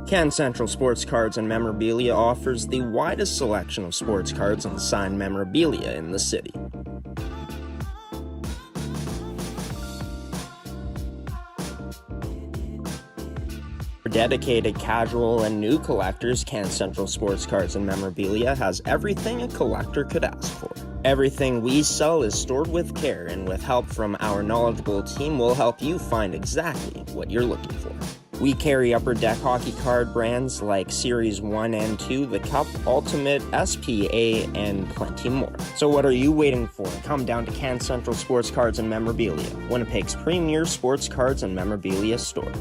Can Central Sports Cards and Memorabilia offers the widest selection of sports cards and signed memorabilia in the city. For dedicated casual and new collectors, Can Central Sports Cards and Memorabilia has everything a collector could ask for. Everything we sell is stored with care, and with help from our knowledgeable team, we'll help you find exactly what you're looking for. We carry Upper Deck hockey card brands like Series 1 and 2, the Cup, Ultimate, SPA, and plenty more. So what are you waiting for? Come down to Can Central Sports Cards and Memorabilia, Winnipeg's premier sports cards and memorabilia store.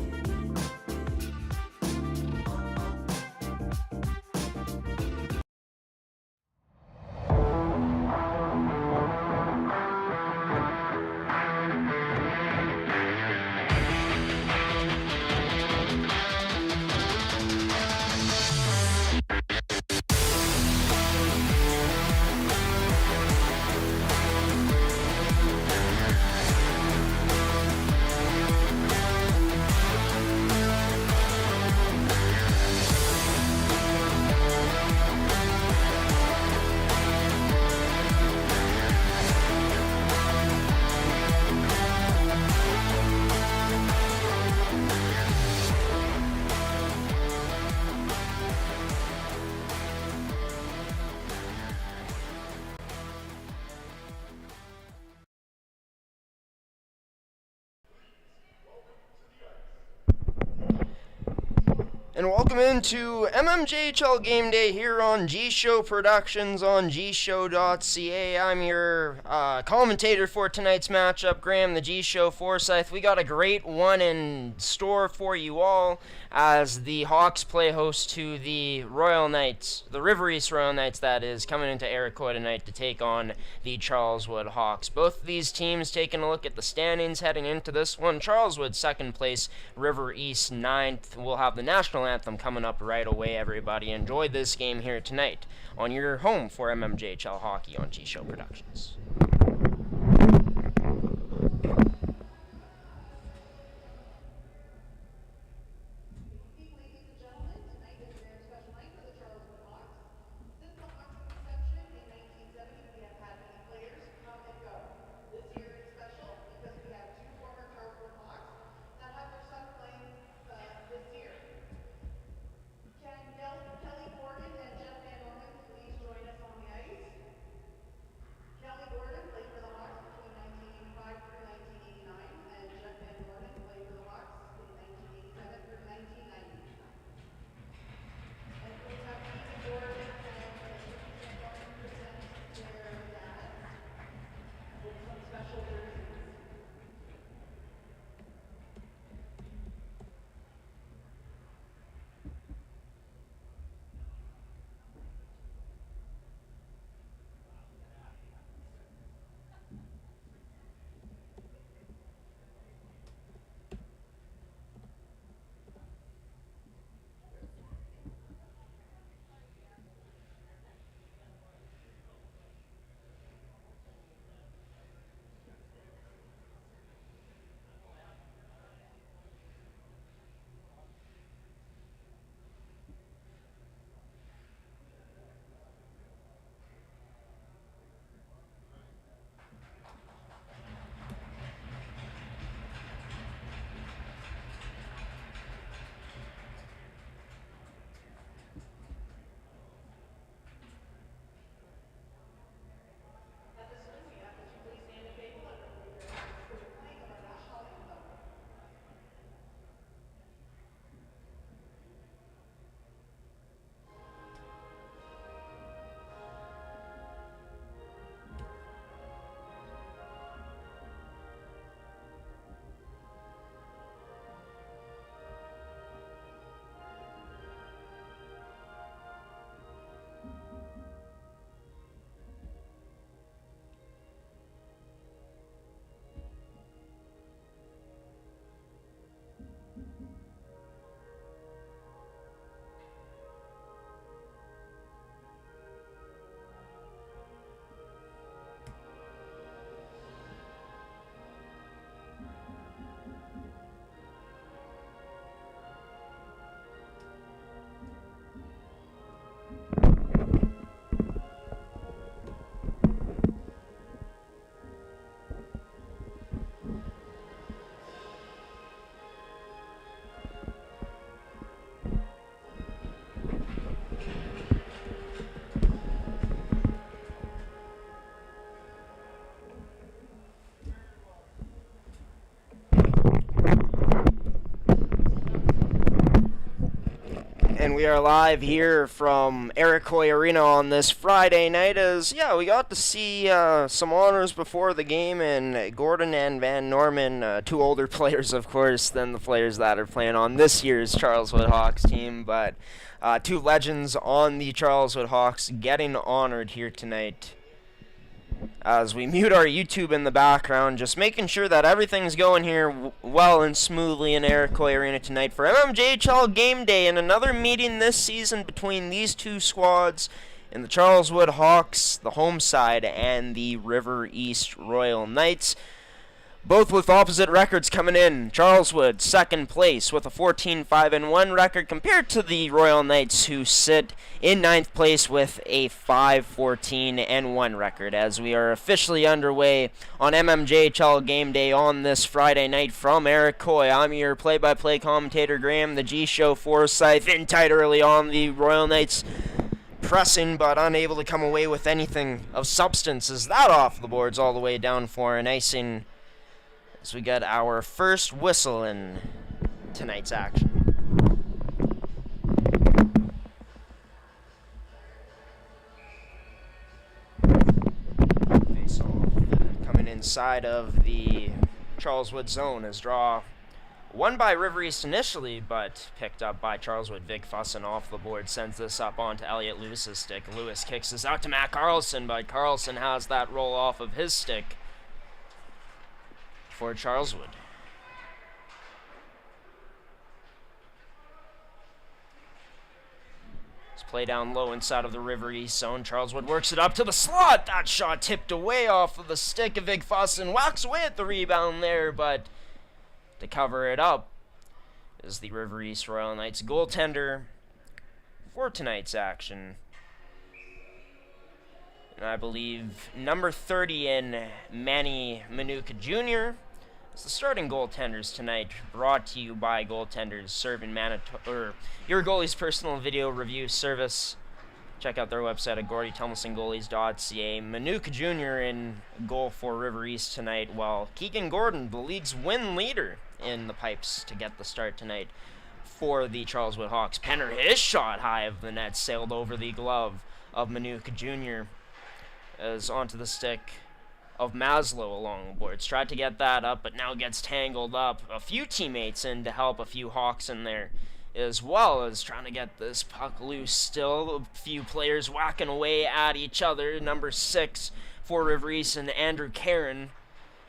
And welcome into mmjhl Game Day here on G-Show Productions on gshow.ca. I'm your commentator for tonight's matchup, Graham, the G-Show Forsyth. We got a great one in store for you all as the Hawks play host to the Royal Knights, the River East Royal Knights, that is, coming into Iroquois tonight to take on the Charleswood Hawks. Both of these teams taking a look at the standings heading into this one. Charleswood second place, River East ninth. We'll have the national anthem coming up right away, everybody. Enjoy this game here tonight on your home for MMJHL Hockey on G-Show Productions. Kelly And we are live here from Iroquois Arena on this Friday night as, we got to see some honors before the game, and Gordon and Van Norman, two older players, of course, than the players that are playing on this year's Charleswood Hawks team, but two legends on the Charleswood Hawks getting honored here tonight. As we mute our YouTube in the background, just making sure that everything's going here well and smoothly in Iroquois Arena tonight for mmjhl game day, and another meeting this season between these two squads in the Charleswood Hawks, the home side, and the River East Royal Knights. Both with opposite records coming in. Charleswood, second place with a 14-5-1 record compared to the Royal Knights, who sit in ninth place with a 5-14-1 record. As we are officially underway on mmjhl game day on this Friday night from Iroquois. I'm your play-by-play commentator, Graham, the G-Show Forsyth, in tight early on. The Royal Knights pressing but unable to come away with anything of substance. Is that off the boards all the way down for an icing as we get our first whistle in tonight's action. Face off coming inside of the Charleswood zone as draw won by River East initially, but picked up by Charleswood. Vic Fussin off the board sends this up onto Elliot Lewis's stick. Lewis kicks this out to Matt Carlson, but Carlson has that roll off of his stick for Charleswood. Let's play down low inside of the River East zone. Charleswood works it up to the slot. That shot tipped away off of the stick of Big Fuss and whacks away at the rebound there, but to cover it up is the River East Royal Knights goaltender for tonight's action. And I believe number 30 in Manny Manuka Jr. is the starting goaltenders tonight, brought to you by Goaltenders Serving Manitoba, your goalie's personal video review service. Check out their website at gordytomlinsongoalies.ca. Manuka Jr. in goal for River East tonight, while Keegan Gordon, the league's win leader, in the pipes to get the start tonight for the Charleswood Hawks. Penner, his shot high of the net, sailed over the glove of Manuka Jr. as onto the stick of Maslow along the boards. Tried to get that up, but now gets tangled up. A few teammates in to help, a few Hawks in there, as well as trying to get this puck loose. Still a few players whacking away at each other. Number 6 for River East and Andrew Caron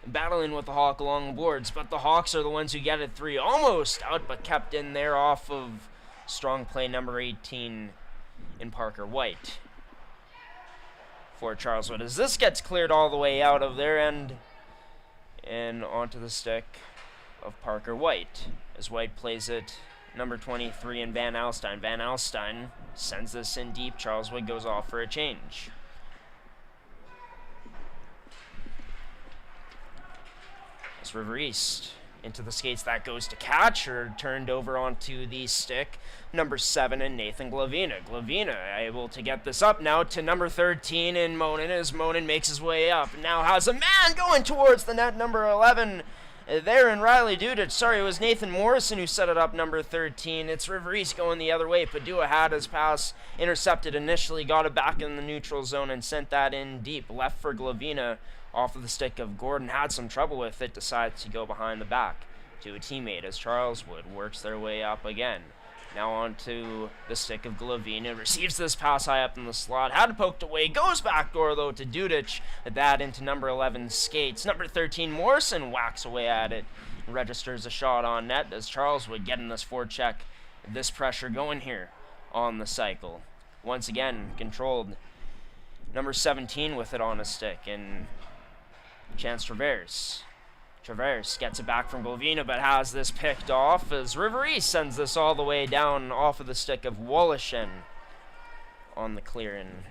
battling with the Hawk along the boards, but the Hawks are the ones who get it 3. Almost out, but kept in there off of strong play number 18 in Parker White for Charleswood. As this gets cleared all the way out of their end and onto the stick of Parker White, as White plays it number 23 in Van Alstyne. Van Alstyne sends this in deep. Charleswood goes off for a change. As River East into the skates, that goes to Catcher, turned over onto the stick. Number 7 in Nathan Glavina. Glavina able to get this up now to number 13 in Monin, as Monin makes his way up. Now has a man going towards the net, number 11 there in Riley Dudich. Sorry, it was Nathan Morrison who set it up, number 13. It's River East going the other way. Padua had his pass intercepted initially, got it back in the neutral zone and sent that in deep. Left for Glavina off of the stick of Gordon. Had some trouble with it, decides to go behind the back to a teammate as Charleswood works their way up again. Now onto the stick of Glavina. Receives this pass high up in the slot. Had it poked away. Goes backdoor though to Dudich. That into number 11 skates. Number 13 Morrison whacks away at it. Registers a shot on net as Charleswood getting this forecheck. This pressure going here on the cycle. Once again controlled. Number 17 with it on a stick. And Chance Traverse. Traverse gets it back from Glavina, but has this picked off as River East sends this all the way down off of the stick of Wolishin on the clearing.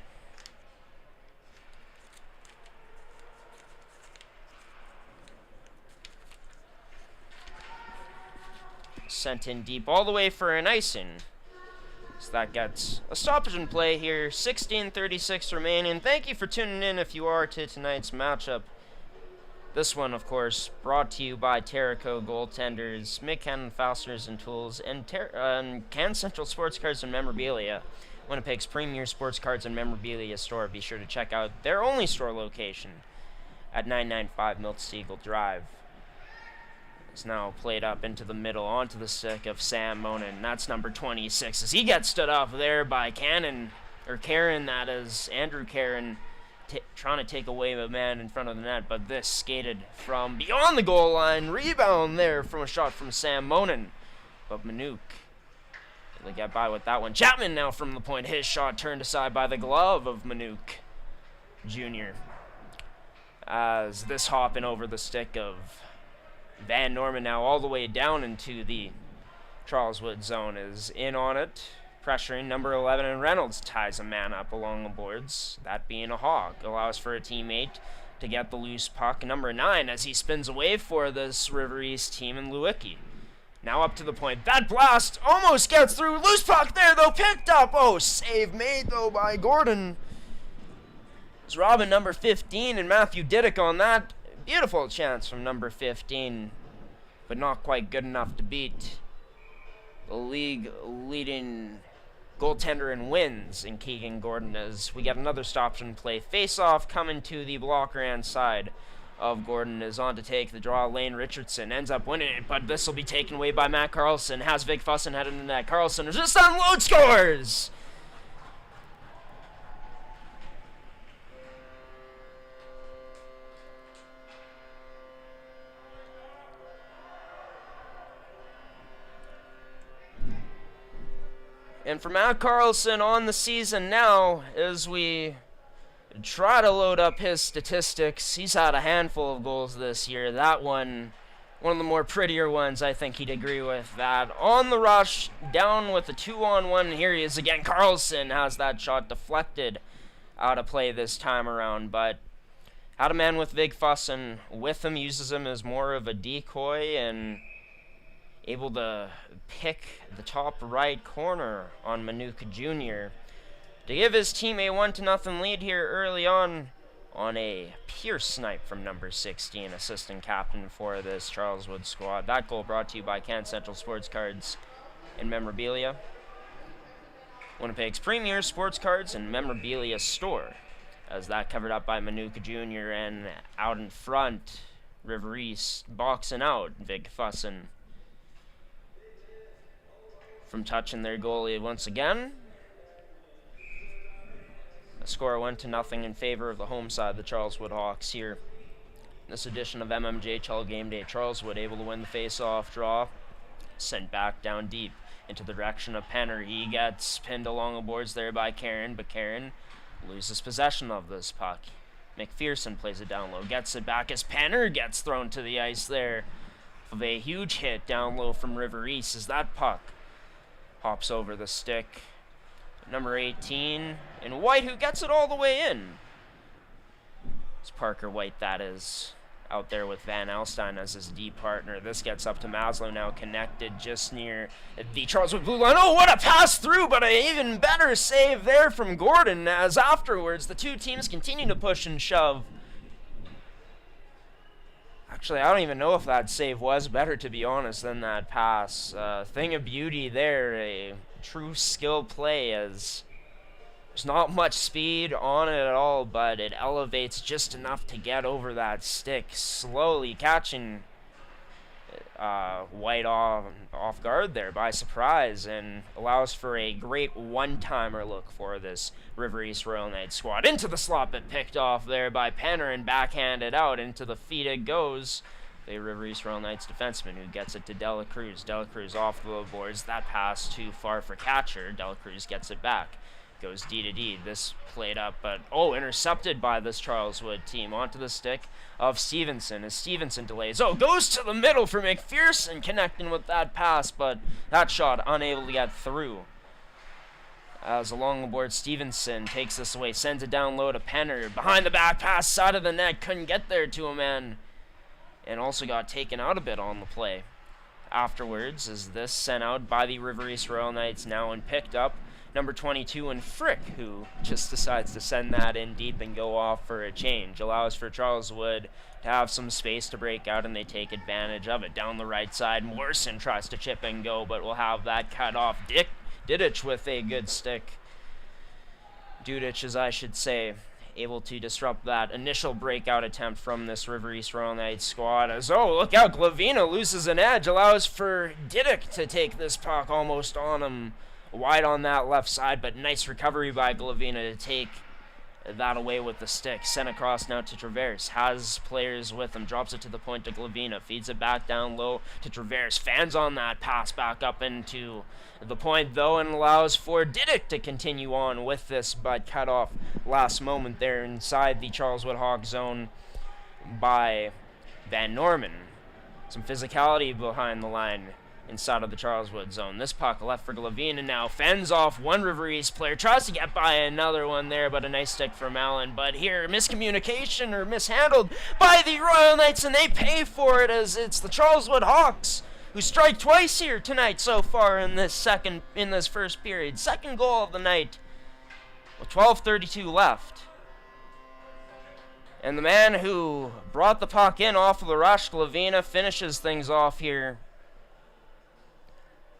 Sent in deep all the way for an icing. So that gets a stoppage in play here. 16:36 remaining. Thank you for tuning in if you are to tonight's matchup. This one, of course, brought to you by Terrico Goaltenders, Mid-Canton Fasteners and Tools, and Can Central Sports Cards and Memorabilia. Winnipeg's premier sports cards and memorabilia store. Be sure to check out their only store location at 995 Miltz Drive. It's now played up into the middle onto the stick of Sam Monin. That's number 26 as he gets stood up there by Karen, that is, Andrew Karen, trying to take away the man in front of the net, but this skated from beyond the goal line. Rebound there from a shot from Sam Monin, but Manuk able to get by with that one. Chapman now from the point. His shot turned aside by the glove of Manuk Jr. As this hopping over the stick of Van Norman now all the way down into the Charleswood zone is in on it. Pressuring number 11, and Reynolds ties a man up along the boards. That being a Hawk, allows for a teammate to get the loose puck. Number 9 as he spins away for this River East team, and Lewicki. Now up to the point. That blast almost gets through. Loose puck there, though, picked up. Oh, save made, though, by Gordon. It's Robin, number 15, and Matthew Diddick on that. Beautiful chance from number 15, but not quite good enough to beat the league leading goaltender in wins in Keegan Gordon, as we get another stop and play face-off coming to the blocker and side of Gordon. Is on to take the draw. Lane Richardson ends up winning it, but this will be taken away by Matt Carlson. Has Vig Fussin headed in the net. Carlson just unload, scores! And for Matt Carlson on the season now, as we try to load up his statistics, he's had a handful of goals this year. That one of the more prettier ones, I think he'd agree with that. On the rush, down with a 2-on-1, here he is again. Carlson has that shot deflected out of play this time around, but had a man with Vig Fussin with him, uses him as more of a decoy, and able to pick the top right corner on Manuk Jr. to give his team a 1-0 lead here early on a pure snipe from number 16, assistant captain for this Charleswood squad. That goal brought to you by Can Central Sports Cards and Memorabilia, Winnipeg's premier sports cards and memorabilia store, as that covered up by Manuk Jr. and out in front, River East boxing out Vig Fussin from touching their goalie once again. The score 1-0 in favor of the home side, the Charleswood Hawks here. This edition of mmjhl Game Day, Charleswood able to win the face-off draw. Sent back down deep into the direction of Penner. He gets pinned along the boards there by Karen, but Karen loses possession of this puck. McPherson plays it down low, gets it back as Penner gets thrown to the ice there. Of a huge hit down low from River East as that puck hops over the stick. Number 18, and White, who gets it all the way in. It's Parker White, that is, out there with Van Alstyne as his D partner. This gets up to Maslow, now connected just near the Charleswood blue line. Oh, what a pass through, but an even better save there from Gordon, as afterwards the two teams continue to push and shove. Actually, I don't even know if that save was better, to be honest, than that pass. Thing of beauty there, a true skill play, as there's not much speed on it at all, but it elevates just enough to get over that stick, slowly catching White off guard there by surprise, and allows for a great one-timer look for this River East Royal Knights squad. Into the slot, but picked off there by Penner and backhanded out. Into the feet it goes. The River East Royal Knights defenseman who gets it to Dela Cruz. Dela Cruz off the boards. That pass too far for catcher. Dela Cruz gets it back. Goes D to D. This played up, but intercepted by this Charleswood team. Onto the stick of Stevenson as Stevenson delays. Goes to the middle for McPherson, connecting with that pass, but that shot unable to get through. As along the board, Stevenson takes this away, sends it down low to Penner. Behind the back pass, side of the net, couldn't get there to a man, and also got taken out a bit on the play. Afterwards, is this sent out by the River East Royal Knights now and picked up number 22 and Frick, who just decides to send that in deep and go off for a change. Allows for Charleswood to have some space to break out, and they take advantage of it. Down the right side, Morrison tries to chip and go, but will have that cut off. Didich with a good stick. Dudich, as I should say, able to disrupt that initial breakout attempt from this River East Royal Knights squad. As, oh, look out, Glavina loses an edge, allows for Didick to take this puck almost on him, wide on that left side, but nice recovery by Glavina to take that away with the stick. Sent across now to Traverse, has players with him, drops it to the point to Glavina, feeds it back down low to Traverse, fans on that pass back up into the point though, and allows for Didick to continue on with this, but cut off last moment there inside the Charleswood Hawk zone by Van Norman. Some physicality behind the line inside of the Charleswood zone. This puck left for Glavina now, fends off one River East player, tries to get by another one there, but a nice stick from Allen. But here, miscommunication or mishandled by the Royal Knights, and they pay for it as it's the Charleswood Hawks who strike twice here tonight so far in this first period. Second goal of the night with 12:32 left. And the man who brought the puck in off of the rush, Glavina, finishes things off here.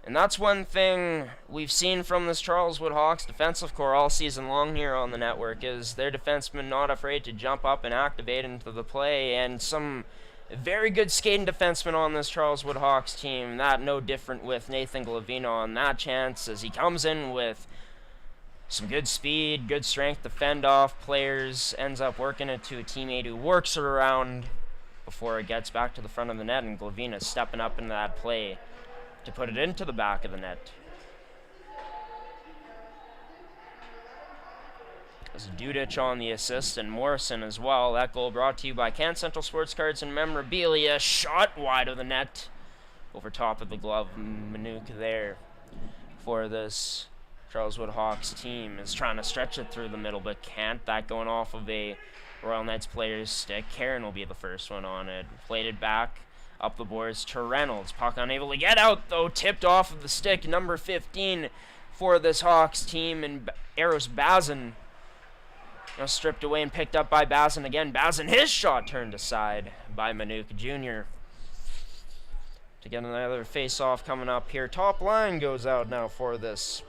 And that's one thing we've seen from this Charleswood Hawks defensive core all season long here on the network, is their defensemen not afraid to jump up and activate into the play, and some very good skating defensemen on this Charleswood Hawks team. That no different with Nathan Glavina on that chance, as he comes in with some good speed, good strength to fend off players, ends up working it to a teammate who works it around before it gets back to the front of the net, and Glavina stepping up into that play to put it into the back of the net. As Dudich on the assist, and Morrison as well. That goal brought to you by Can Central Sports Cards and Memorabilia. Shot wide of the net, over top of the glove. Manuk there for this Charleswood Hawks team is trying to stretch it through the middle, but can't. That going off of a Royal Knights player's stick. Karen will be the first one on it. Played it back up the boards to Reynolds. Puck unable to get out, though. Tipped off of the stick. Number 15 for this Hawks team, and Eros Bazin. Now stripped away and picked up by Bazin again. Bazin, his shot turned aside by Manuk Jr. To get another face-off coming up here. Top line goes out now for this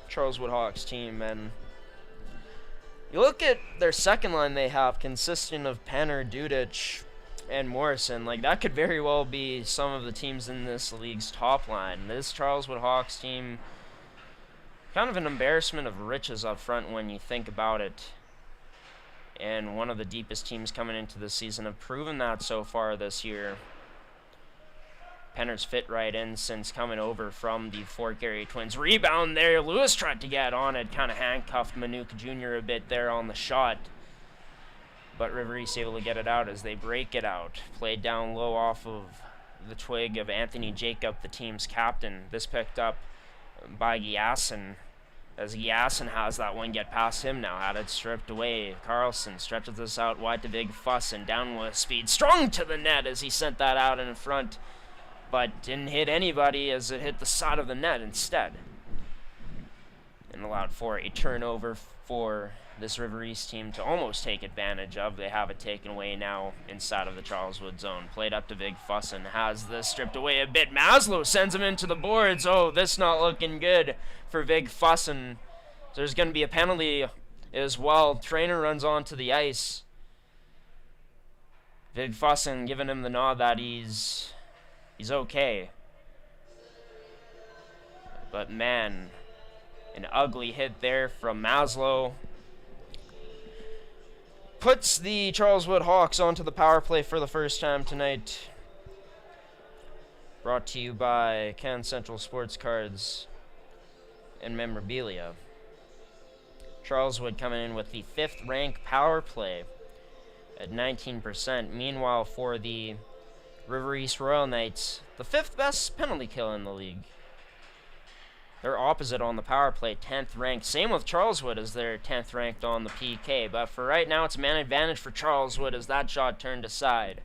Charleswood Hawks team, and you look at their second line they have, consisting of Penner, Dudich, and Morrison. Like, that could very well be some of the teams in this league's top line. This Charleswood Hawks team, kind of an embarrassment of riches up front when you think about it. And one of the deepest teams coming into this season have proven that so far this year. Penner's fit right in since coming over from the Fort Garry Twins. Rebound there. Lewis tried to get on it. Kind of handcuffed Manuk Jr. a bit there on the shot. But River East able to get it out as they break it out. Played down low off of the twig of Anthony Jacob, the team's captain. This picked up by Giassen, as Giassen has that one get past him now. Had it stripped away. Carlson stretches this out wide to Big Fuss, and down with speed. Strung to the net as he sent that out in front, but didn't hit anybody as it hit the side of the net instead. And allowed for a turnover for this River East team to almost take advantage of. They have it taken away now inside of the Charleswood zone. Played up to Big Fussin, has this stripped away a bit. Maslow sends him into the boards. Oh, this not looking good for Big Fussin. There's going to be a penalty as well. Trainer runs onto the ice. Big Fussin giving him the nod that he's okay. But man, an ugly hit there from Maslow puts the Charleswood Hawks onto the power play for the first time tonight. Brought to you by Can Central Sports Cards and Memorabilia. Charleswood coming in with the 5th ranked power play at 19%. Meanwhile, for the River East Royal Knights, the 5th best penalty kill in the league. They're opposite on the power play, 10th ranked. Same with Charleswood, as they're 10th ranked on the PK. But for right now, it's a man advantage for Charleswood as that shot turned aside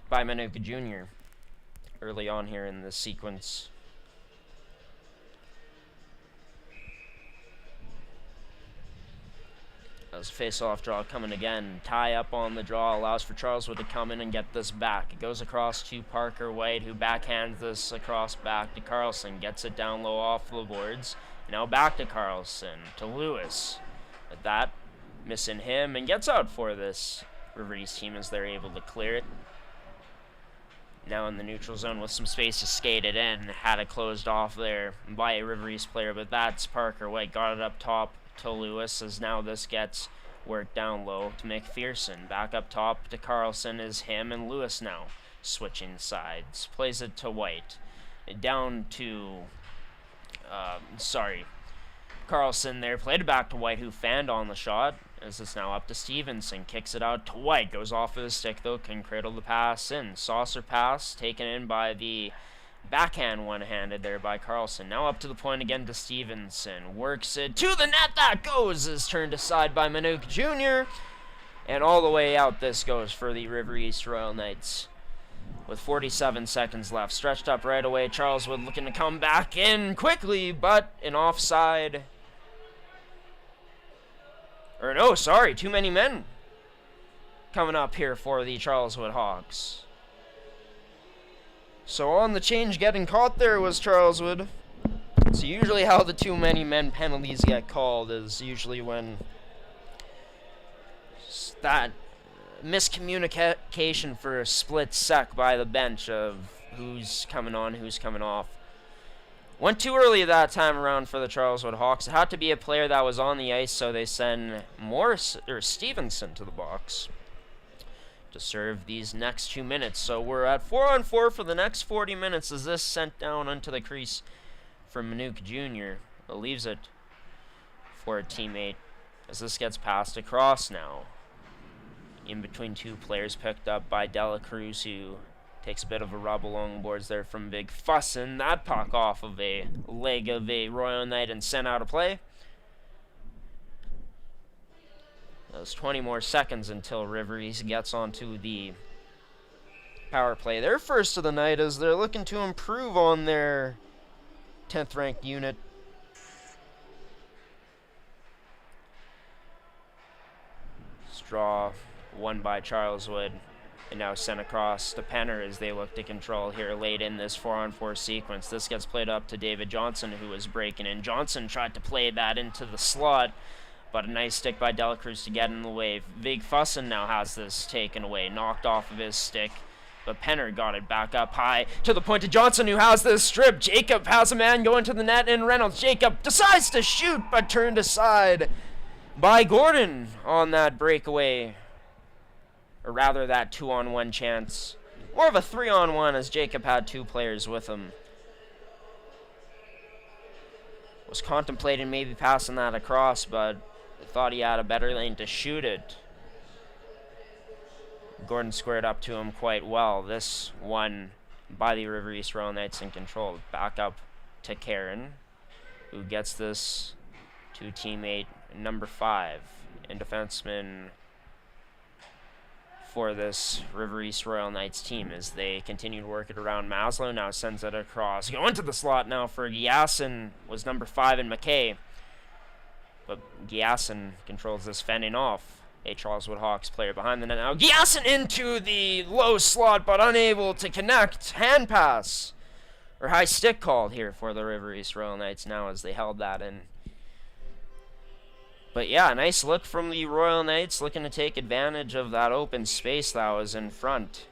by Manuka Jr. early on here in this sequence. There's a face-off draw coming again. Tie up on the draw allows for Charleswood to come in and get this back. It goes across to Parker White, who backhands this across back to Carlson. Gets it down low off the boards. Now back to Carlson, to Lewis. At that, missing him, and gets out for this River East team as they're able to clear it. Now in the neutral zone with some space to skate it in. Had it closed off there by a River East player, but that's Parker White. Got it up top to Lewis, as now this gets worked down low to McPherson. Back up top to Carlson is him and Lewis now switching sides. Plays it to White. Down to, Carlson there. Played it back to White, who fanned on the shot. As it's now up to Stevenson. Kicks it out to White. Goes off of his stick, though. Can cradle the pass in. Saucer pass taken in by the backhand one-handed there by Carlson. Now up to the point again to Stevenson. Works it to the net. That goes. Is turned aside by Manook Jr. And all the way out this goes for the River East Royal Knights. With 47 seconds left. Stretched up right away. Charleswood looking to come back in quickly, but an offside. Or no, sorry, too many men coming up here for the Charleswood Hawks. So on the change, getting caught there was Charleswood. So usually how the too many men penalties get called is usually when that miscommunication for a split sec by the bench of who's coming on, who's coming off. Went too early that time around for the Charleswood Hawks. It had to be a player that was on the ice, so they send Stevenson to the box to serve these next 2 minutes. So we're at 4-on-4 for the next 40 minutes as this sent down onto the crease from Manook Jr. Leaves it for a teammate as this gets passed across now. In between two players, picked up by Dela Cruz, who takes a bit of a rub along the boards there from Big Fussin. That puck off of a leg of a Royal Knight and sent out of play. There's 20 more seconds until River East gets onto the power play. Their first of the night as they're looking to improve on their 10th ranked unit. Straw won by Charleswood. And now sent across to Penner as they look to control here late in this 4-on-4 sequence. This gets played up to David Johnson, who was breaking in. Johnson tried to play that into the slot, but a nice stick by Dela Cruz to get in the way. Big Fussin now has this taken away, knocked off of his stick. But Penner got it back up high to the point to Johnson, who has this strip. Jacob has a man going to the net, and Reynolds. Jacob decides to shoot, but turned aside by Gordon on that breakaway. Or rather, that 2-on-1 chance. More of a 3-on-1 as Jacob had two players with him. Was contemplating maybe passing that across, but thought he had a better lane to shoot it. Gordon squared up to him quite well. This one by the River East Royal Knights in control. Back up to Karen, who gets this to teammate number 5 and defenseman for this River East Royal Knights team as they continue to work it around. Maslow now sends it across. Going to the slot now for Giasin was number 5 in McKay. But Giasin controls this fending off a Charleswood Hawks player behind the net now. Giasin into the low slot but unable to connect. Hand pass. Or high stick called here for the River East Royal Knights now as they held that in. But yeah, nice look from the Royal Knights, looking to take advantage of that open space that was in front.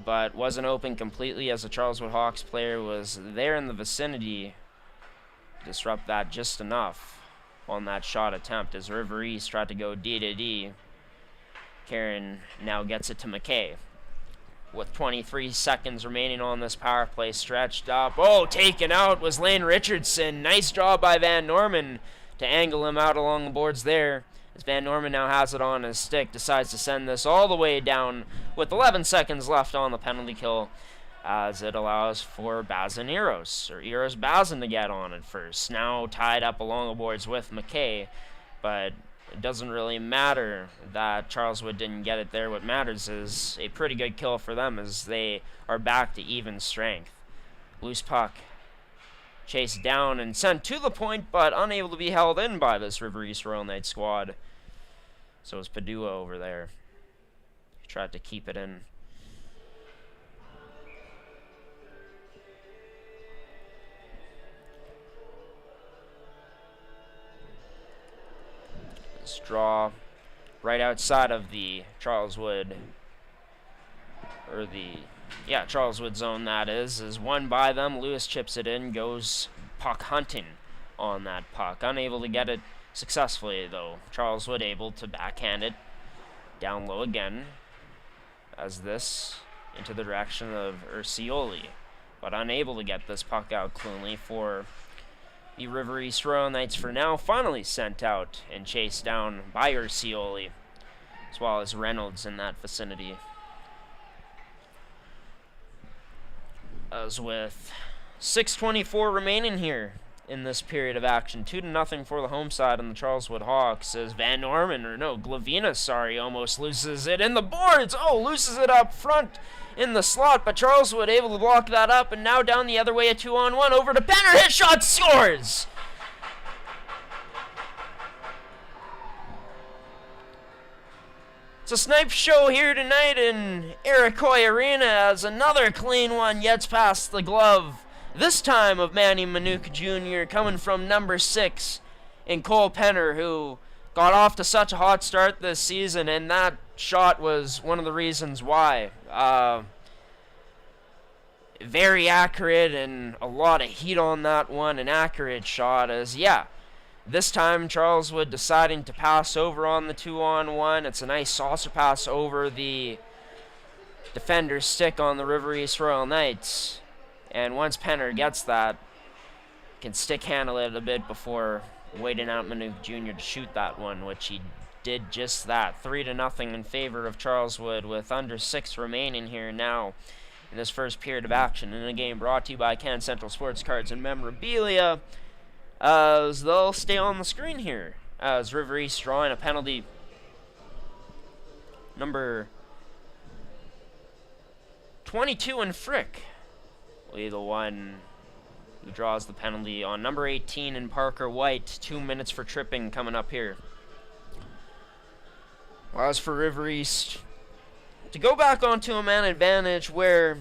But wasn't open completely as the Charleswood Hawks player was there in the vicinity. Disrupt that just enough on that shot attempt as River East tried to go D to D. Karen now gets it to McKay. With 23 seconds remaining on this power play, stretched up. Oh, taken out was Lane Richardson. Nice job by Van Norman to angle him out along the boards there. As Van Norman now has it on his stick, decides to send this all the way down with 11 seconds left on the penalty kill as it allows for Bazin Eros, or Eros Bazin to get on it first. Now tied up along the boards with McKay, but it doesn't really matter that Charleswood didn't get it there. What matters is a pretty good kill for them as they are back to even strength. Loose puck chased down and sent to the point, but unable to be held in by this River East Royal Knights squad. So it's Padua over there. He tried to keep it in. This draw right outside of the Charleswood, or the Charleswood zone, that is won by them. Lewis chips it in, goes puck hunting on that puck. Unable to get it successfully, though. Charleswood able to backhand it down low again, as this into the direction of Ursioli, but unable to get this puck out cleanly for the River East Royal Knights for now. Finally sent out and chased down by Ursioli, as well as Reynolds in that vicinity. As with 6:24 remaining here in this period of action, 2-0 for the home side on the Charleswood Hawks, as Glavina, almost loses it in the boards. Loses it up front in the slot, but Charleswood able to block that up, and now down the other way, a 2-on-1 over to Penner. Hit shot, scores! It's a snipe show here tonight in Iroquois Arena, as another clean one gets past the glove, this time of Manny Manuka Jr., coming from number 6 in Cole Penner, who got off to such a hot start this season, and that shot was one of the reasons why. Very accurate, and a lot of heat on that one. An accurate shot, as this time Charleswood deciding to pass over on the 2-on-1. It's a nice saucer pass over the defender's stick on the River East Royal Knights. And once Penner gets that, can stick handle it a bit before waiting out Manuka Jr. to shoot that one, which he did just that. 3-0 in favor of Charleswood, with under 6 remaining here now in this first period of action in a game brought to you by Can Central Sports Cards and Memorabilia, as they'll stay on the screen here as River East drawing a penalty. Number 22 in Frick will be the one who draws the penalty on number 18 in Parker White. 2 minutes for tripping coming up here. Well, as for River East, to go back onto a man advantage where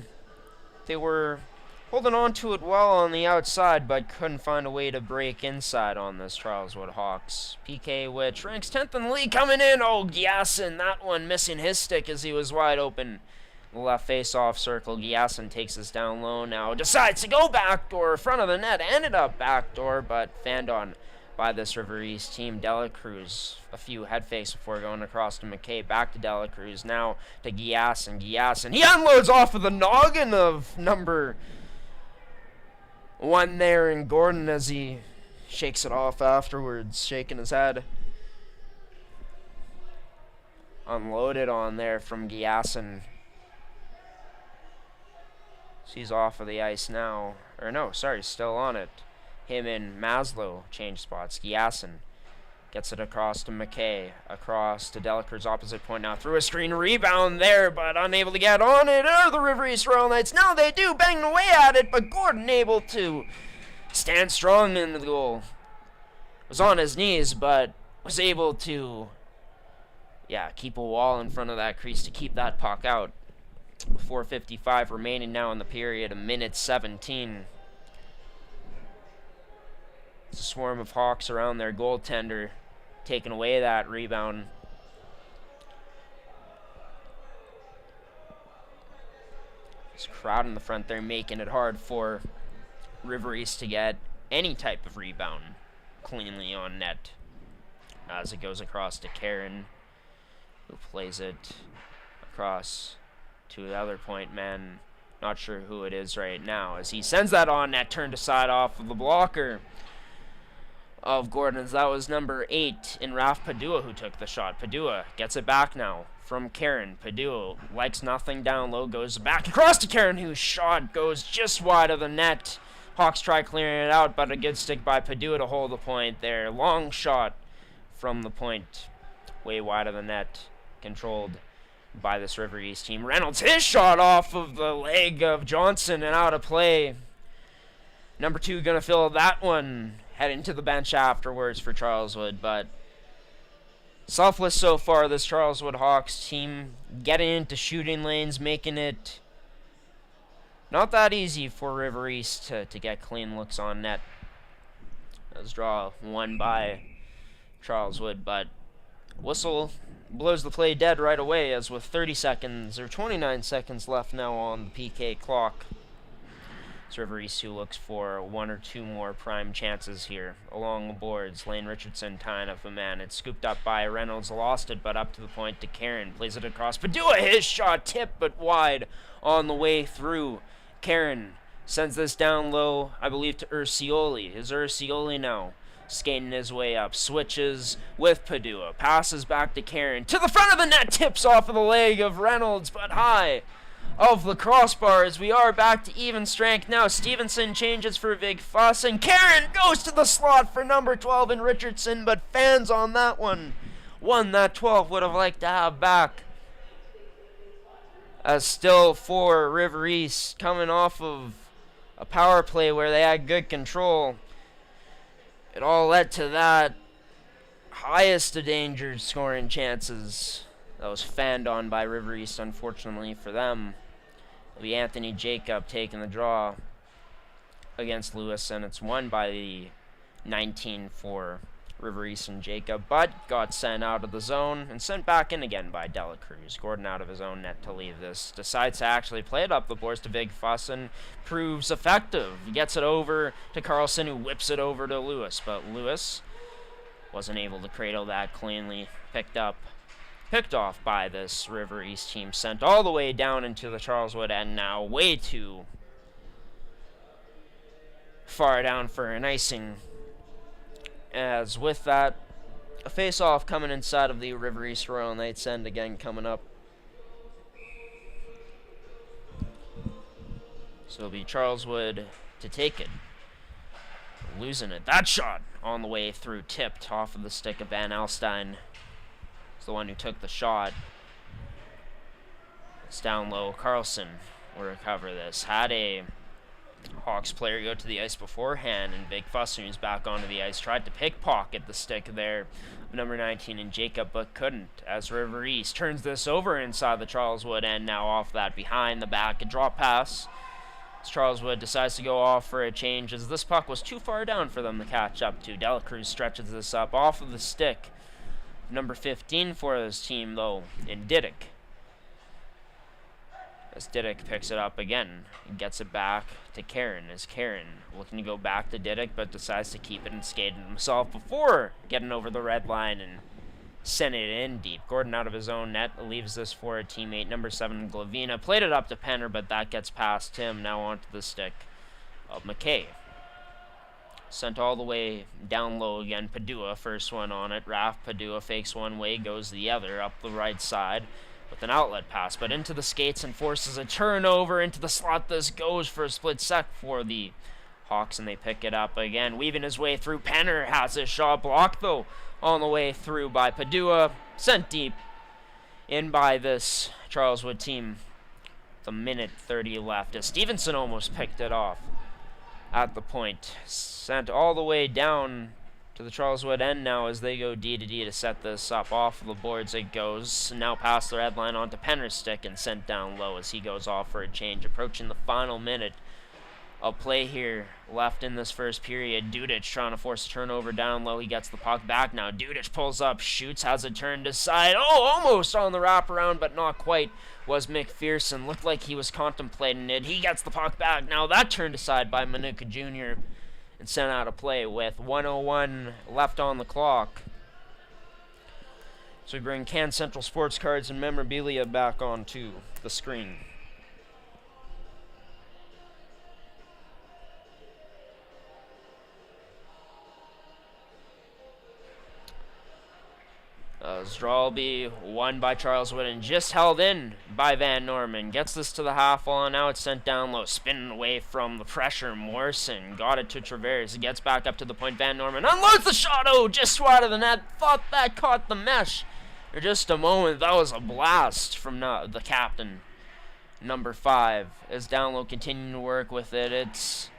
they were holding on to it well on the outside, but couldn't find a way to break inside on this Charleswood Hawks. PK, which ranks 10th in the league, coming in. Giasin, that one missing his stick as he was wide open. The left face-off circle. Giasin takes us down low now. Decides to go backdoor, front of the net. Ended up backdoor, but fanned on by this River East team. Dela Cruz, a few head fakes before going across to McKay. Back to Dela Cruz, now to Giasin. He unloads off of the noggin of number 1 there in Gordon as he shakes it off afterwards, shaking his head. Unloaded on there from Giasin. He's off of the ice now. Or no, sorry, still on it. Him and Maslow change spots. Giasin gets it across to McKay. Across to Delacruz, opposite point now. Through a screen, rebound there, but unable to get on it. Or the River East Royal Knights. Now they do, banging away at it, but Gordon able to stand strong in the goal. Was on his knees, but was able to, keep a wall in front of that crease to keep that puck out. 4:55 remaining now in the period, 1:17. It's a swarm of Hawks around their goaltender, taking away that rebound. This crowd in the front there making it hard for River East to get any type of rebound cleanly on net. As it goes across to Karen, who plays it across to the other point man. Not sure who it is right now, as he sends that on net, turned aside off of the blocker of Gordon's. That was number 8 in Raf Padua who took the shot. Padua gets it back now from Karen. Padua likes nothing down low, goes back across to Karen, whose shot goes just wide of the net. Hawks try clearing it out, but a good stick by Padua to hold the point there. Long shot from the point, way wide of the net, controlled by this River East team. Reynolds, his shot off of the leg of Johnson and out of play. Number 2 going to fill that one, heading to the bench afterwards for Charleswood. But selfless so far, this Charleswood Hawks team, getting into shooting lanes, making it not that easy for River East to get clean looks on net. Let's draw one by Charleswood, but whistle blows the play dead right away, as with 30 seconds or 29 seconds left now on the PK clock. It's River East who looks for 1 or 2 more prime chances here along the boards. Lane Richardson tying up a man. It's scooped up by Reynolds, lost it, but up to the point to Karen. Plays it across Padua. His shot tipped but wide on the way through. Karen sends this down low, I believe, to Ursioli. Is Ursioli now skating his way up, switches with Padua, passes back to Karen, to the front of the net, tips off of the leg of Reynolds, but high of the crossbar as we are back to even strength now. Stevenson changes for Vig Fuss, and Karen goes to the slot for number 12 in Richardson, but fans on that one that 12 would have liked to have back. As still for River East, coming off of a power play where they had good control, it all led to that highest endangered scoring chances that was fanned on by River East, unfortunately for them. It'll be Anthony Jacob taking the draw against Lewis, and it's won by the 19 for River East and Jacob, but got sent out of the zone and sent back in again by Dela Cruz. Gordon out of his own net to leave this. Decides to actually play it up the boards to Big Fuss and proves effective. He gets it over to Carlson, who whips it over to Lewis, but Lewis wasn't able to cradle that cleanly. Picked off by this River East team, sent all the way down into the Charleswood end now, way too far down for an icing. As with that, a face-off coming inside of the River East Royal Knights end again coming up. So it'll be Charleswood to take it. Losing it. That shot on the way through, tipped off of the stick of Van Alstyne. It's the one who took the shot. It's down low. Carlson will recover this. Had a Hawks player go to the ice beforehand, and Big Fuss, who's back onto the ice, tried to pickpocket the stick there of number 19 in Jacob, but couldn't, as River East turns this over inside the Charleswood end now off that behind the back. A drop pass as Charleswood decides to go off for a change, as this puck was too far down for them to catch up to. Dela Cruz stretches this up off of the stick. Number 15 for this team, though, in Didick. As Didick picks it up again and gets it back to Karen. As Karen looking to go back to Didick, but decides to keep it and skate it himself before getting over the red line and sending it in deep. Gordon out of his own net leaves this for a teammate, number 7 Glavina. Played it up to Penner, but that gets past him. Now onto the stick of McKay. Sent all the way down low again. Padua, first one on it. Raph Padua fakes one way, goes the other up the right side with an outlet pass, but into the skates and forces a turnover into the slot. This goes for a split sec for the Hawks, and they pick it up again. Weaving his way through. Penner has his shot blocked, though, on the way through by Padua. Sent deep in by this Charleswood team. The minute 30 left, as Stevenson almost picked it off at the point. Sent all the way down to the Charleswood end now as they go D to D to set this up. Off of the boards it goes. Now past the red line onto Penner's stick and sent down low as he goes off for a change. Approaching the final minute of play here left in this first period. Dudic trying to force a turnover down low. He gets the puck back now. Dudic pulls up, shoots, has it turned aside. Oh, almost on the wraparound, but not quite. Was McPherson. Looked like he was contemplating it. He gets the puck back. Now that turned aside by Manuka Jr. and sent out of play with 1:01 left on the clock. So we bring Can Central Sports Cards and Memorabilia back onto the screen. As draw will be won by Charleswood and just held in by Van Norman. Gets this to the half wall, and now it's sent down low. Spinning away from the pressure. Morrison got it to Travers. He gets back up to the point. Van Norman unloads the shot. Oh, just wide of the net. Thought that caught the mesh for just a moment. That was a blast from the captain. Number 5 as down low continuing to work with it. It's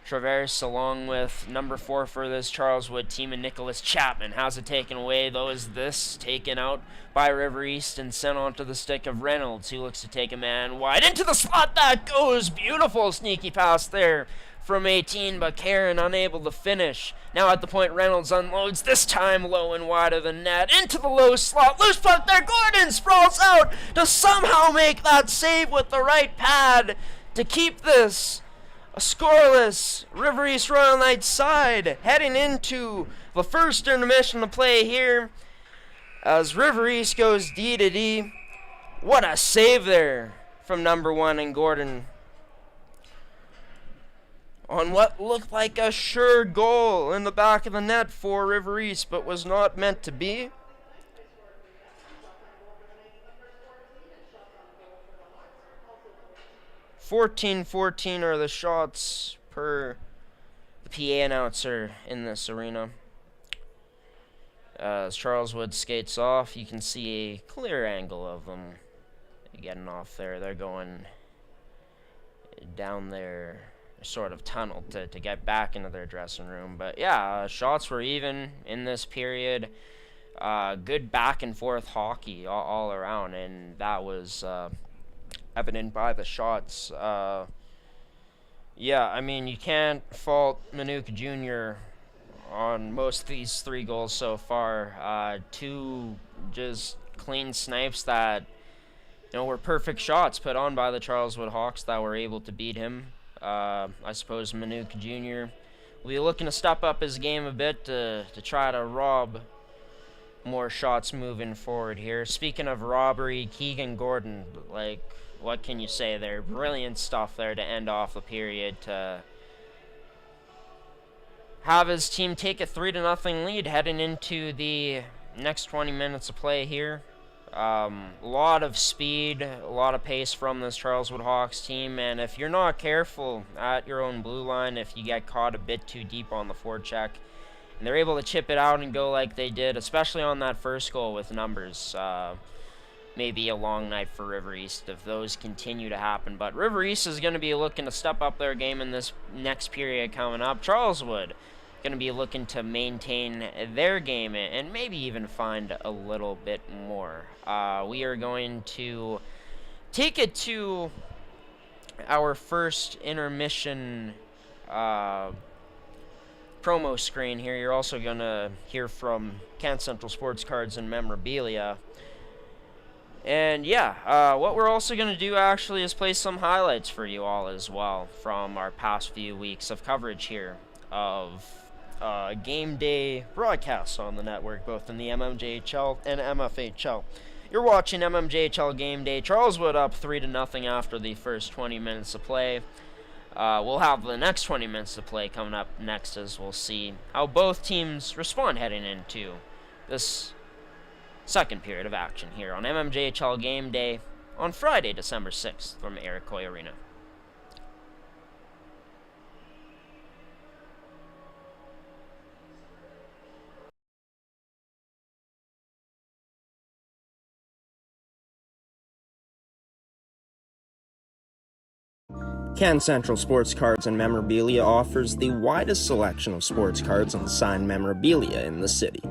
Traverse, along with number 4 for this Charleswood team, and Nicholas Chapman has it taken away, though is this taken out by River East and sent onto the stick of Reynolds, who looks to take a man wide into the slot. That goes. Beautiful sneaky pass there from 18, but Karen unable to finish. Now at the point, Reynolds unloads, this time low and wide of the net, into the low slot, loose puck there, Gordon sprawls out to somehow make that save with the right pad to keep this a scoreless River East Royal Knights side, heading into the first intermission of play here as River East goes D to D. What a save there from number 1 and Gordon on what looked like a sure goal in the back of the net for River East, but was not meant to be. .14 are the shots per the PA announcer in this arena. As Charleswood skates off, you can see a clear angle of them getting off there. They're going down their sort of tunnel to get back into their dressing room. But yeah, shots were even in this period. Good back and forth hockey all around, and that was evident by the shots. Yeah, I mean, you can't fault Manuka Jr. on most of these 3 goals so far. 2 just clean snipes that, were perfect shots put on by the Charleswood Hawks that were able to beat him. I suppose Manuka Jr. will be looking to step up his game a bit to try to rob more shots moving forward here. Speaking of robbery, Keegan Gordon, what can you say there? Brilliant stuff there to end off the period, to have his team take a 3-0 lead heading into the next 20 minutes of play here. A lot of speed, a lot of pace from this Charleswood Hawks team, and if you're not careful at your own blue line, if you get caught a bit too deep on the forecheck, and they're able to chip it out and go like they did, especially on that first goal with numbers, maybe a long night for River East if those continue to happen. But River East is going to be looking to step up their game in this next period coming up. Charleswood going to be looking to maintain their game and maybe even find a little bit more. We are going to take it to our first intermission promo screen here. You're also going to hear from Can Central Sports Cards and Memorabilia. And yeah, what we're also going to do actually is play some highlights for you all as well from our past few weeks of coverage here of game day broadcasts on the network, both in the mmjhl and MFHL. You're watching mmjhl Game Day. Charleswood up 3-0 after the first 20 minutes of play. We'll have the next 20 minutes of play coming up next, as we'll see how both teams respond heading into this second period of action here on mmjhl Game Day on Friday, December 6th from Iroquois Arena. Can Central Sports Cards and Memorabilia offers the widest selection of sports cards and signed memorabilia in the city.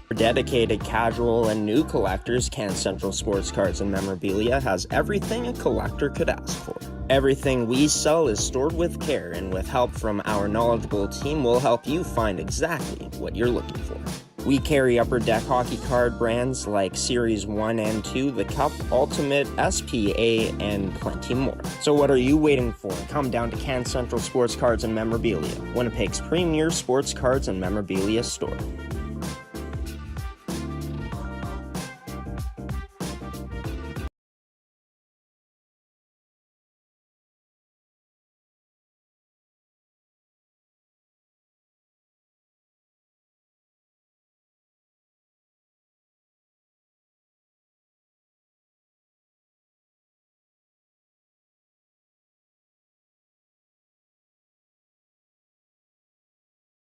For dedicated casual and new collectors, Can Central Sports Cards and Memorabilia has everything a collector could ask for. Everything we sell is stored with care, and with help from our knowledgeable team, we'll help you find exactly what you're looking for. We carry Upper Deck hockey card brands like Series 1 and 2, The Cup, Ultimate, SPA, and plenty more. So what are you waiting for? Come down to Can Central Sports Cards and Memorabilia, Winnipeg's premier sports cards and memorabilia store.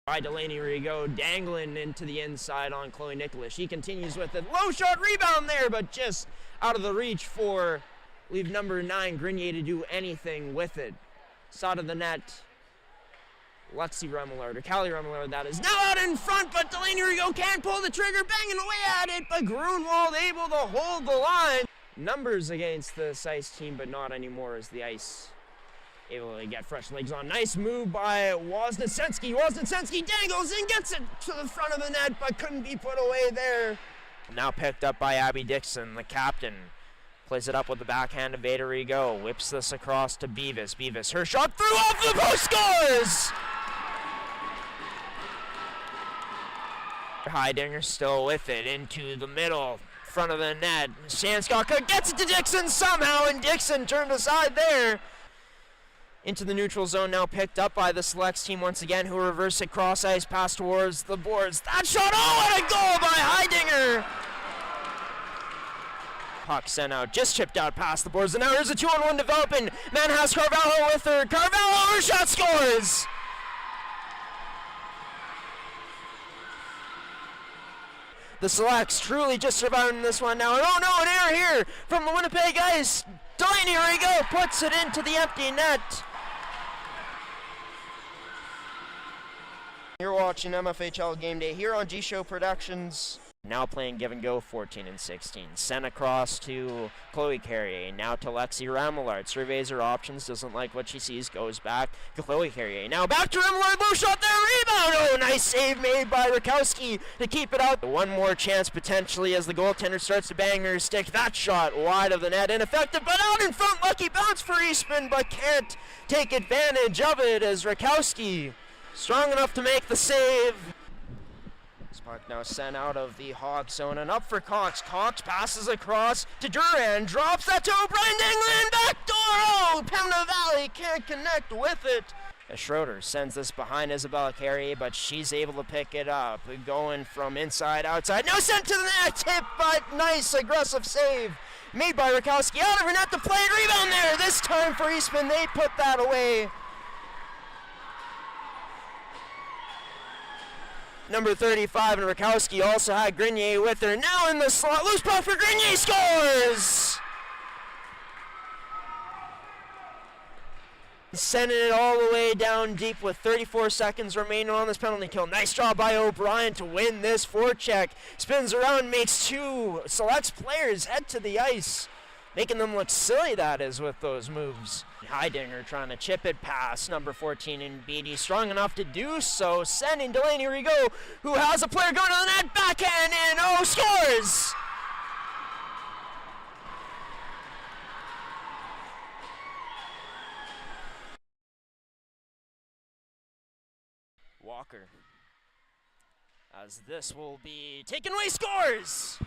By Delaney Rigaud, dangling into the inside on Chloe Nicholas. She continues with it. Low shot rebound there, but just out of the reach for, leave number 9, Grenier, to do anything with it. Side of the net, Lexi Remillard, or Callie Remillard, that is. Now out in front, but Delaney Rigaud can't pull the trigger, banging away at it, but Grunwald able to hold the line. Numbers against this Ice team, but not anymore as the Ice able to get fresh legs on. Nice move by Wozniacki. Wozniacki dangles and gets it to the front of the net, but couldn't be put away there. Now picked up by Abby Dixon, the captain. Plays it up with the backhand of Veda Rigaud. Whips this across to Beavis. Beavis, her shot through off the post, scores! Heidinger still with it into the middle, front of the net. Shanskaka gets it to Dixon somehow, and Dixon turned aside there. Into the neutral zone, now picked up by the Selects team once again, who reverse it cross ice, pass towards the boards. That shot, oh, what a goal by Heidinger! Puck sent out, just chipped out past the boards, and now here's a 2-on-1 developing. Man has Carvalho with her. Carvalho, her shot scores! The Selects truly just surviving this one now. And oh no, an error here from the Winnipeg Ice. Delaney Rigaud puts it into the empty net. You're watching MFHL Game Day here on G-Show Productions. Now playing give and go, 14 and 16. Sent across to Chloe Carrier. Now to Lexi Remillard. Surveys her options, doesn't like what she sees, goes back to Chloe Carrier. Now back to Remillard, low shot there, rebound! Oh, nice save made by Rakowski to keep it out. One more chance potentially as the goaltender starts to bang her stick. That shot wide of the net, ineffective, but out in front, lucky bounce for Eastman, but can't take advantage of it as Rakowski strong enough to make the save. Puck now sent out of the Hawk zone and up for Cox. Cox passes across to Duran, drops that to O'Brien, England, backdoor! Oh, Pembina Valley can't connect with it. Schroeder sends this behind Isabella Carey, but she's able to pick it up. Going from inside, outside, now sent to the net, tip, but nice aggressive save made by Rakowski. Out of her net to play, rebound there, this time for Eastman, they put that away. Number 35, and Rakowski also had Grenier with her. Now in the slot, loose puck for Grenier, scores! Sending it all the way down deep with 34 seconds remaining on this penalty kill. Nice job by O'Brien to win this forecheck. Spins around, makes two Selects players head to the ice. Making them look silly, that is, with those moves. Heidinger trying to chip it past number 14 in Beatty. Strong enough to do so. Sending Delaney Rigaud, who has a player going to the net. Backhand and oh, scores! Walker. As this will be taken away, scores!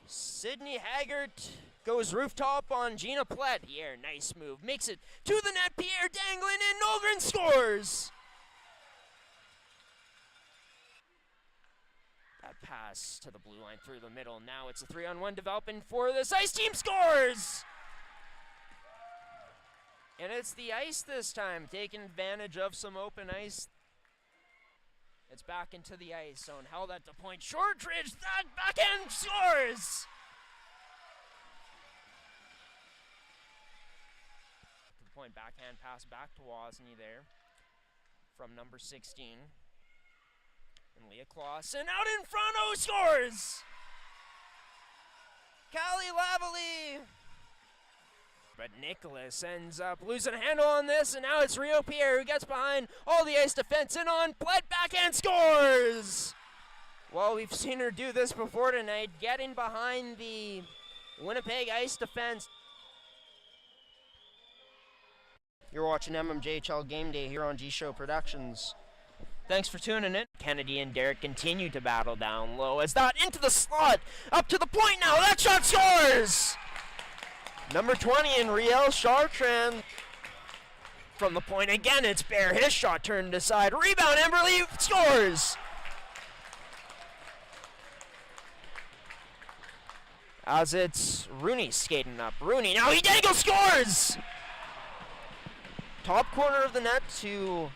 Sydney Haggart goes rooftop on Gina Plett. Pierre, nice move. Makes it to the net. Pierre dangling in. Nolgren scores. That pass to the blue line through the middle. Now it's a 3-on-1 developing for this Ice team, scores. And it's the Ice this time, taking advantage of some open ice. It's back into the ice zone, held at the point. Shortridge, that backhand scores! To the point, backhand pass back to Wozni there from number 16. And Leah Clausen out in front, oh, scores! Callie Lavalley! But Nicholas ends up losing a handle on this, and now it's Rio Pierre who gets behind all the ice defense and on Plett, backhand scores! Well, we've seen her do this before tonight, getting behind the Winnipeg Ice defense. You're watching MMJHL Game Day here on G-Show Productions. Thanks for tuning in. Kennedy and Derek continue to battle down low as that into the slot, up to the point now, that shot scores! Number 20 in Riel Chartrand. From the point again, it's Bear. His shot turned aside. Rebound, Emberly scores. As it's Rooney skating up. Rooney, now he dangles, scores! Top corner of the net to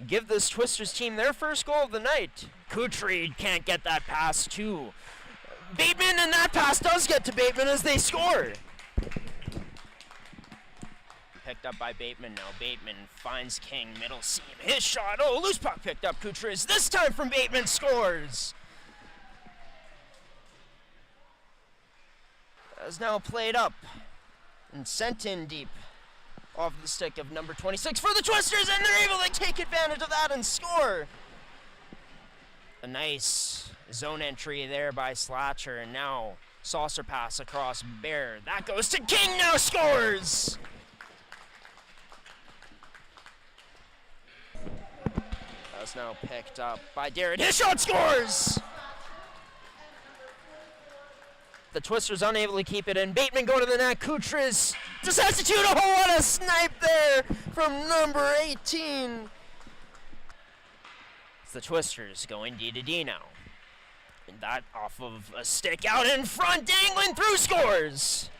give this Twisters team their first goal of the night. Kutrid can't get that pass to Bateman, and that pass does get to Bateman as they score. Picked up by Bateman now. Bateman finds King, middle seam, his shot. Oh, loose puck picked up. Kucherys, this time from Bateman, scores. Has now played up and sent in deep off the stick of number 26 for the Twisters, and they're able to take advantage of that and score. A nice zone entry there by Slatcher, and now saucer pass across Bear. That goes to King, now scores! That's now picked up by Darren. His shot scores! The Twisters unable to keep it in. Bateman going to the net. Kucherys to substitute. Oh, what a snipe there from number 18. It's the Twisters going D to D now. And that off of a stick out in front, dangling through, scores.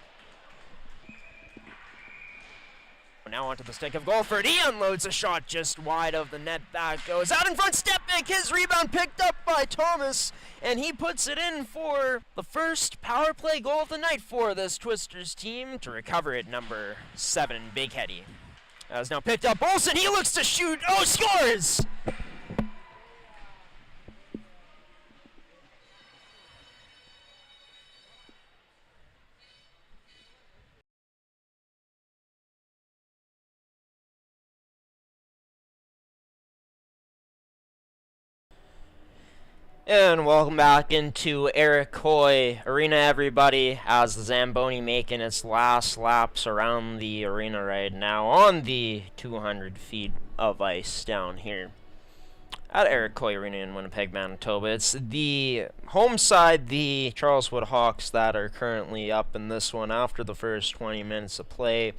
Now onto the stick of Golford. He unloads a shot just wide of the net. That goes out in front. Stepnick, his rebound picked up by Thomas, and he puts it in for the first power play goal of the night for this Twisters team. To recover it, number 7, Big Heady. Has now picked up Olsen. He looks to shoot. Oh, scores! And welcome back into Eric Coy Arena, everybody, as the Zamboni making its last laps around the arena right now on the 200 feet of ice down here at Eric Coy Arena in Winnipeg, Manitoba. It's the home side, the Charleswood Hawks, that are currently up in this one after the first 20 minutes of play.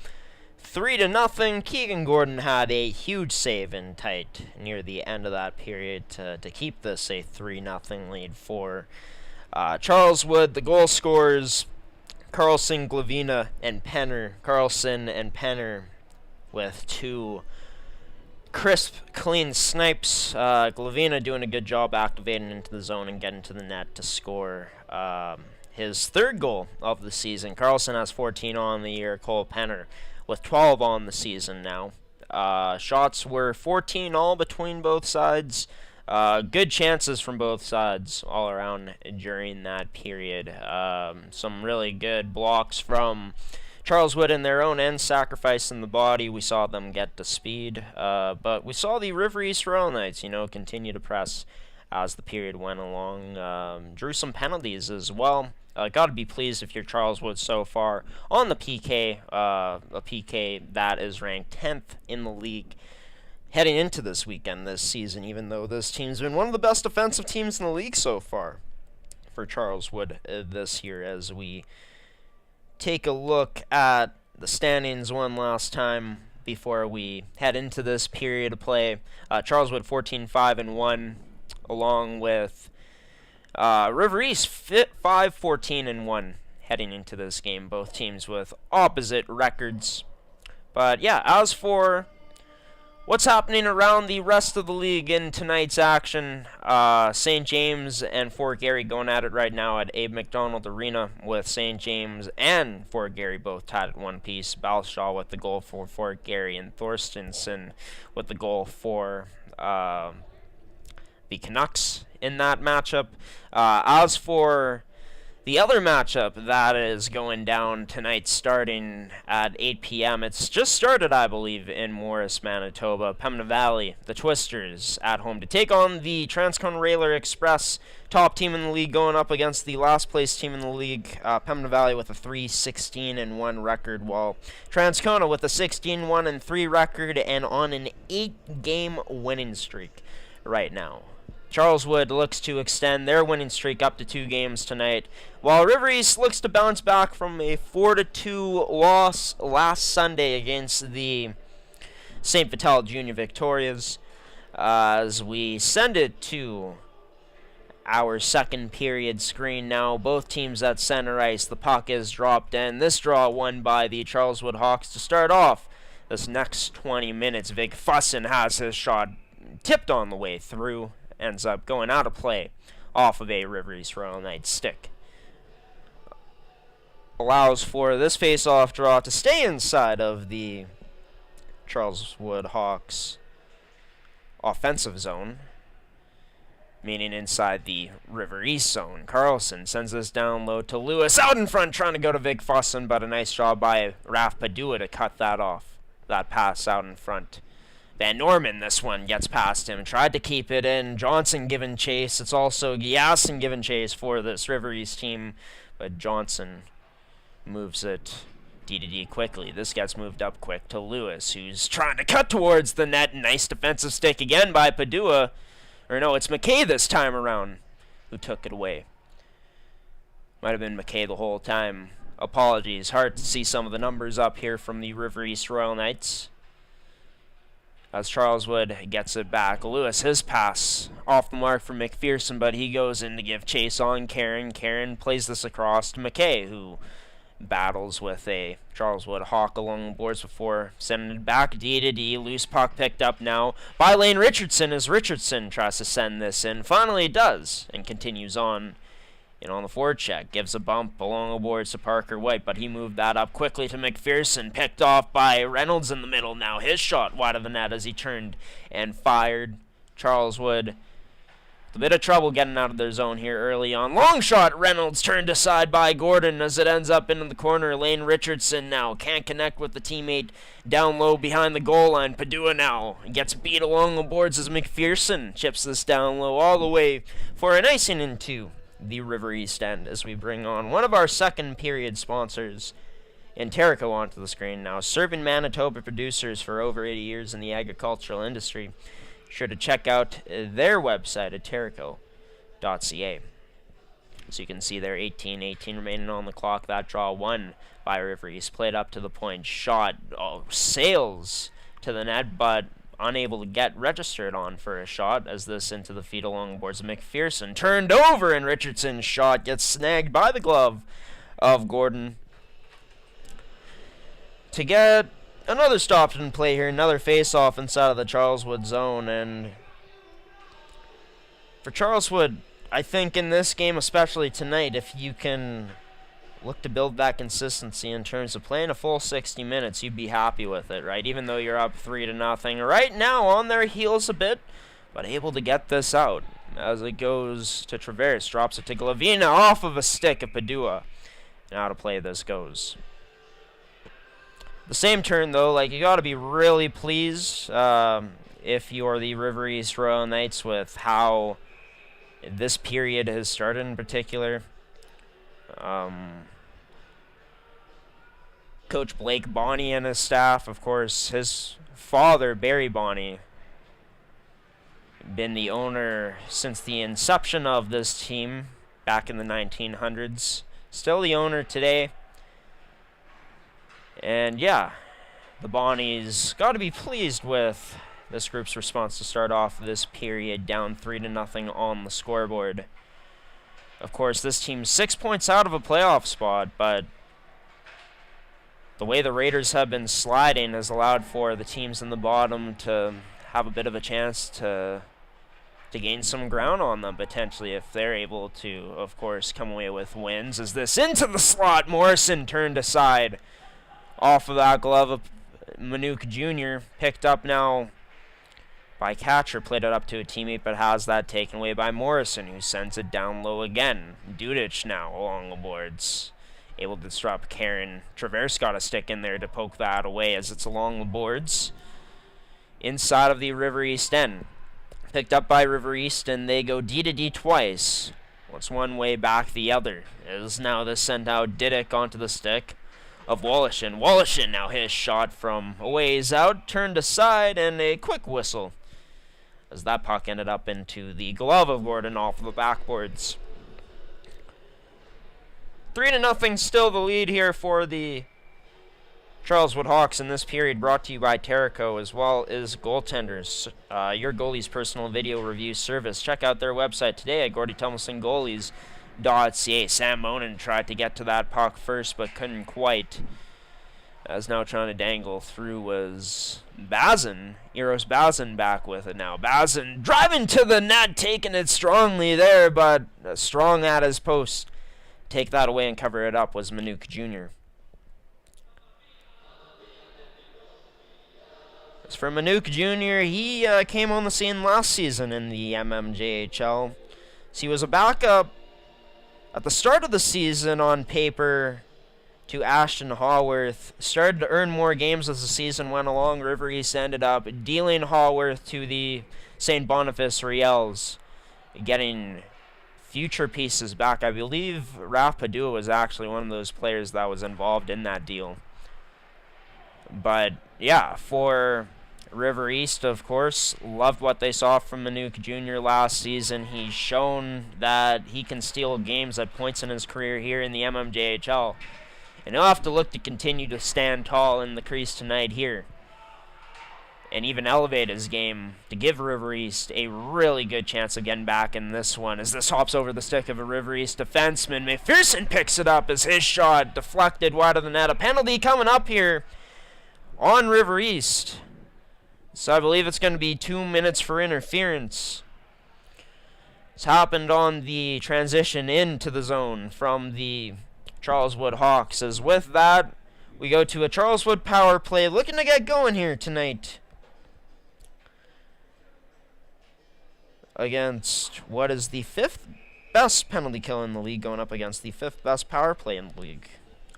3-0. Keegan Gordon had a huge save in tight near the end of that period to keep this a 3-0 lead for Charleswood. The goal scorers, Carlson, Glavina, and Penner. Carlson and Penner with 2 crisp, clean snipes. Glavina doing a good job activating into the zone and getting to the net to score his 3rd goal of the season. Carlson has 14 on the year. Cole Penner with 12 on the season now. Shots were 14 all between both sides. Good chances from both sides all around during that period. Some really good blocks from Charleswood in their own end, sacrificing the body. We saw them get to speed. But we saw the River East Royal Knights, continue to press as the period went along. Drew some penalties as well. Got to be pleased if you're Charleswood so far on the PK, a PK that is ranked 10th in the league heading into this weekend this season, even though this team's been one of the best defensive teams in the league so far for Charleswood this year. As we take a look at the standings one last time before we head into this period of play, Charleswood 14-5-1, along with River East 5-14-1 heading into this game. Both teams with opposite records. But yeah, as for what's happening around the rest of the league in tonight's action, St. James and Fort Garry going at it right now at Abe McDonald Arena, with St. James and Fort Garry both tied at 1 piece. Balshaw with the goal for Fort Garry, and Thorstensen with the goal for the Canucks in that matchup. As for the other matchup that is going down tonight starting at 8 p.m., it's just started, I believe, in Morris, Manitoba. Pembina Valley, the Twisters, at home to take on the Transcona Railer Express, top team in the league, going up against the last place team in the league, Pembina Valley, with a 3-16-1 record, while Transcona with a 16-1-3 record and on an 8-game winning streak right now. Charleswood looks to extend their winning streak up to 2 games tonight, while River East looks to bounce back from a 4-2 loss last Sunday against the St. Vital Junior Victorias. As we send it to our second period screen now, both teams at center ice. The puck is dropped in. This draw won by the Charleswood Hawks to start off this next 20 minutes. Vig Fussin has his shot tipped on the way through. Ends up going out of play off of a River East Royal Knights stick. allows for this face-off draw to stay inside of the Charleswood Hawks offensive zone, meaning inside the River East zone. Carlson sends this down low to Lewis, out in front trying to go to Vic Fussin, but a nice job by Raf Padua to cut that off, that pass out in front. Van Norman, this one, gets past him, tried to keep it in. Johnson giving chase. It's also Giasson giving chase for this River East team, but Johnson moves it D quickly. This gets moved up quick to Lewis, who's trying to cut towards the net. Nice defensive stick again by Padua. Or no, it's McKay this time around who took it away. Might have been McKay the whole time. Apologies. Hard to see some of the numbers up here from the River East Royal Knights. As Charleswood gets it back. Lewis, his pass off the mark for McPherson, but he goes in to give chase on Karen. Karen plays this across to McKay, who battles with a Charleswood Hawk along the boards before sending it back D. Loose puck picked up now by Lane Richardson as Richardson tries to send this in. Finally it does, and continues on. And on the forward check, gives a bump along the boards to Parker White, but he moved that up quickly to McPherson, picked off by Reynolds in the middle now. His shot wide of the net as he turned and fired. Charleswood with a bit of trouble getting out of their zone here early on. Long shot, Reynolds turned aside by Gordon as it ends up into the corner. Lane Richardson now can't connect with the teammate down low behind the goal line. Padua now gets beat along the boards as McPherson chips this down low all the way for an icing into the River East end as we bring on one of our second period sponsors in Terrico onto the screen now. Serving Manitoba producers for over 80 years in the agricultural industry. Sure to check out their website at terrico.ca. So you can see there 18 remaining on the clock. That draw won by River East. Played up to the point. Shot sails to the net, but unable to get registered on for a shot as this into the feet along the boards of McPherson. Turned over, and Richardson's shot gets snagged by the glove of Gordon. To get another stop in play here, another face-off inside of the Charleswood zone. And for Charleswood, I think in this game, especially tonight, if you can look to build that consistency in terms of playing a full 60 minutes, you'd be happy with it, right? Even though you're up 3-0. Right now, on their heels a bit, but able to get this out as it goes to Traverse. Drops it to Glavina off of a stick of Padua. Now to play this goes. The same turn, though, like, you got to be really pleased if you're the River East Royal Knights with how this period has started in particular. Coach Blake Bonney and his staff, of course, his father, Barry Bonney, been the owner since the inception of this team back in the 1900s. Still the owner today. And yeah, the Bonnies got to be pleased with this group's response to start off this period down 3-0 on the scoreboard. Of course, this team's 6 points out of a playoff spot, but the way the Raiders have been sliding has allowed for the teams in the bottom to have a bit of a chance to gain some ground on them, potentially, if they're able to, of course, come away with wins. As this into the slot, Morrison turned aside off of that glove of Manuk Jr., picked up now by Catcher, played it up to a teammate, but has that taken away by Morrison, who sends it down low again. Dudich now along the boards, able to disrupt Karen. Traverse got a stick in there to poke that away as it's along the boards inside of the River East end. Picked up by River East, and they go D twice. Once one way, back the other. As now this sent out Didick onto the stick of Wallishin. Wallishin now his shot from a ways out, turned aside, and a quick whistle as that puck ended up into the glove of Gordon off of the backboards. 3-0 still the lead here for the Charleswood Hawks in this period, brought to you by Terrico as well as Goaltenders, your goalie's personal video review service. Check out their website today at GordyTumelsonGoalies.ca. Sam Monin tried to get to that puck first but couldn't quite. As now trying to dangle through was Bazin. Eros Bazin back with it now. Bazin driving to the net, taking it strongly there, but strong at his post take that away and cover it up was Manuk Jr. As for Manuk Jr., he came on the scene last season in the mmjhl. So he was a backup at the start of the season on paper to Ashton Haworth. Started to earn more games as the season went along. River East ended up dealing Haworth to the St. Boniface Riels, getting future pieces back. I believe Raf Padua was actually one of those players that was involved in that deal. But yeah, for River East, of course, loved what they saw from Manuk Jr. last season. He's shown that he can steal games at points in his career here in the mmjhl. And he'll have to look to continue to stand tall in the crease tonight here, and even elevate his game to give River East a really good chance of getting back in this one. As this hops over the stick of a River East defenseman, McPherson picks it up as his shot deflected wide of the net. A penalty coming up here on River East. So I believe it's going to be 2 minutes for interference. It's happened on the transition into the zone from the Charleswood Hawks. As with that, we go to a Charleswood power play looking to get going here tonight against what is the 5th best penalty kill in the league, going up against the 5th best power play in the league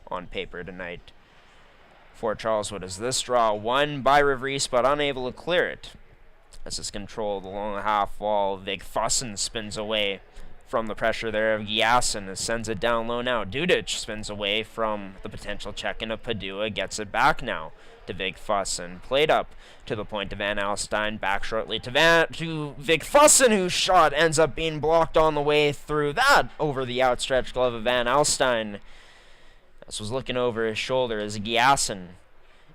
on paper tonight for Charleswood. As this draw won by River East but unable to clear it, as it's controlled along the half wall. Vig Fussen spins away from the pressure there of Giasin, sends it down low now. Dudic spins away from the potential check-in of Padua, gets it back now to Vig Fussen. Played up to the point to Van Alstyne, back shortly to Vig Fussen, whose shot ends up being blocked on the way through. That over the outstretched glove of Van Alstyne. This was looking over his shoulder as Giasin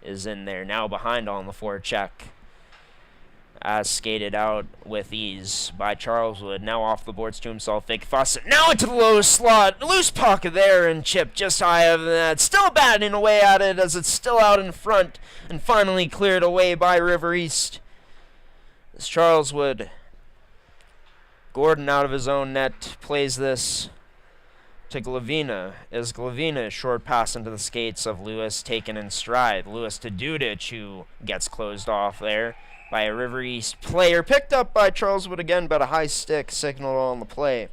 is in there, now behind on the forecheck, as skated out with ease by Charleswood. Now off the boards to himself, Vig Fussen. Now into the low slot. Loose pocket there and chipped just high of that. Still batting away at it as it's still out in front and finally cleared away by River East. As Charleswood, Gordon out of his own net, plays this to Glavina, as Glavina short pass into the skates of Lewis, taken in stride. Lewis to Dudic, who gets closed off there by a River East player. Picked up by Charleswood again, but a high stick signaled on the play.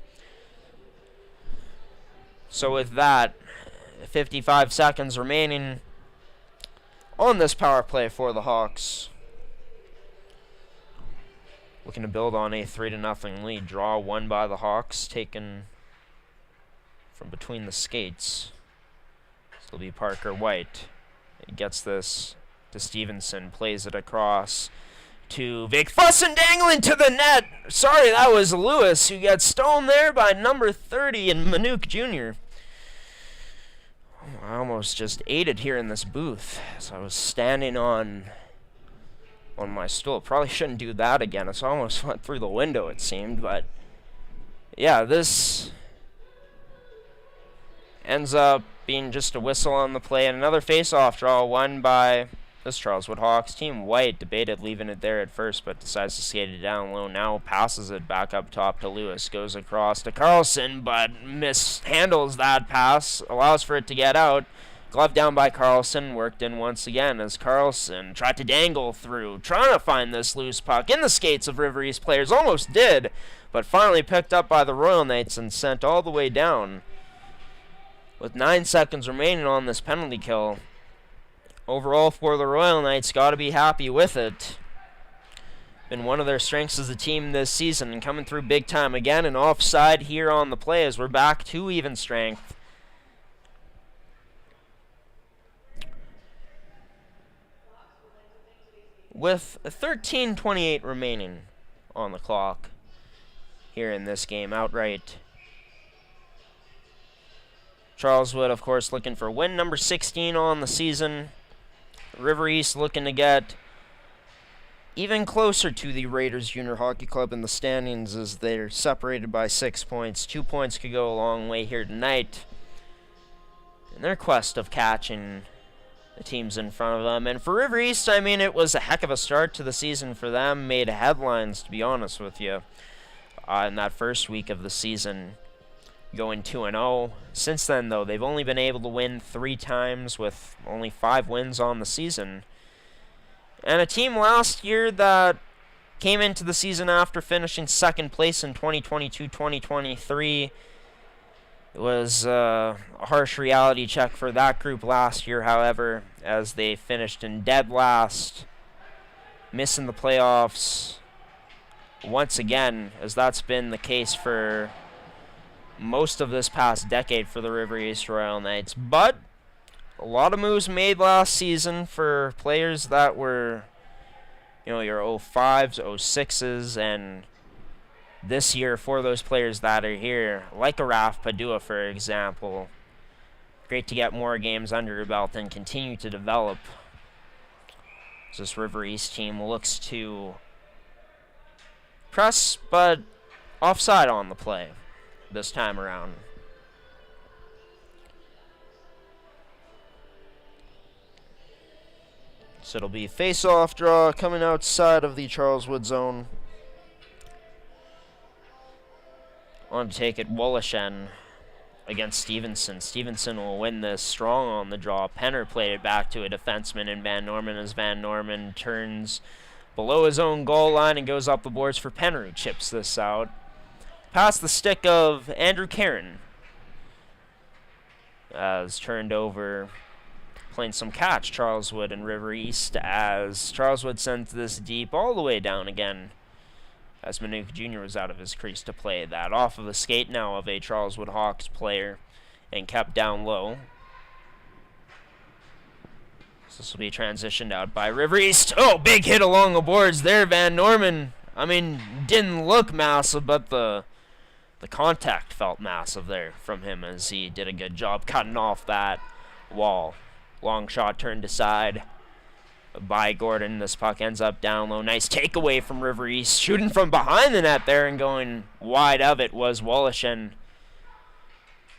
So with that, 55 seconds remaining on this power play for the Hawks. Looking to build on a 3-0 lead. Draw won by the Hawks, taken from between the skates. This will be Parker White. He gets this to Stevenson, plays it across to Vig Fussen, dangling to the net. Sorry, that was Lewis, who gets stoned there by number 30 and Manuk Jr. I almost just ate it here in this booth as I was standing on my stool. Probably shouldn't do that again. It's almost went through the window, it seemed. But yeah, this ends up being just a whistle on the play, and another face-off draw won by this Charleswood Hawks team. White debated leaving it there at first, but decides to skate it down low. Now passes it back up top to Lewis. Goes across to Carlson, but mishandles that pass. Allows for it to get out. Glove down by Carlson. Worked in once again as Carlson tried to dangle through, trying to find this loose puck in the skates of River East players. Almost did, but finally picked up by the Royal Knights and sent all the way down. With 9 seconds remaining on this penalty kill, overall for the Royal Knights, got to be happy with it. Been one of their strengths as a team this season, and coming through big time again. And offside here on the play as we're back to even strength. With 13:28 remaining on the clock here in this game outright. Charleswood, of course, looking for win number 16 on the season. River East looking to get even closer to the Raiders Junior Hockey Club in the standings as they're separated by 6 points. 2 points could go a long way here tonight in their quest of catching the teams in front of them. And for River East, I mean, it was a heck of a start to the season for them. Made headlines, to be honest with you, in that first week of the season. going 2-0. Since then, though, they've only been able to win 3 times with only 5 wins on the season. And a team last year that came into the season after finishing second place in 2022-2023. It was a harsh reality check for that group last year, however, as they finished in dead last, missing the playoffs once again, as that's been the case for most of this past decade for the River East Royal Knights. But a lot of moves made last season for players that were, your 05s, 06s, and this year for those players that are here, like a Raf Padua, for example. Great to get more games under your belt and continue to develop. This River East team looks to press, but offside on the play this time around. So it'll be face-off draw coming outside of the Charleswood zone. On to take it, Woloshen against Stevenson. Stevenson will win this strong on the draw. Penner played it back to a defenseman in Van Norman as Van Norman turns below his own goal line and goes up the boards for Penner, who chips this out. Past the stick of Andrew Caron. As turned over, playing some catch, Charleswood and River East, as Charleswood sends this deep all the way down again, as Manuka Jr. was out of his crease to play that. Off of the skate now of a Charleswood Hawks player and kept down low. So this will be transitioned out by River East. Oh, big hit along the boards there, Van Norman. I mean, didn't look massive, but the contact felt massive there from him as he did a good job cutting off that wall. Long shot turned aside by Gordon. This puck ends up down low. Nice takeaway from River East. Shooting from behind the net there and going wide of it was Woloshen.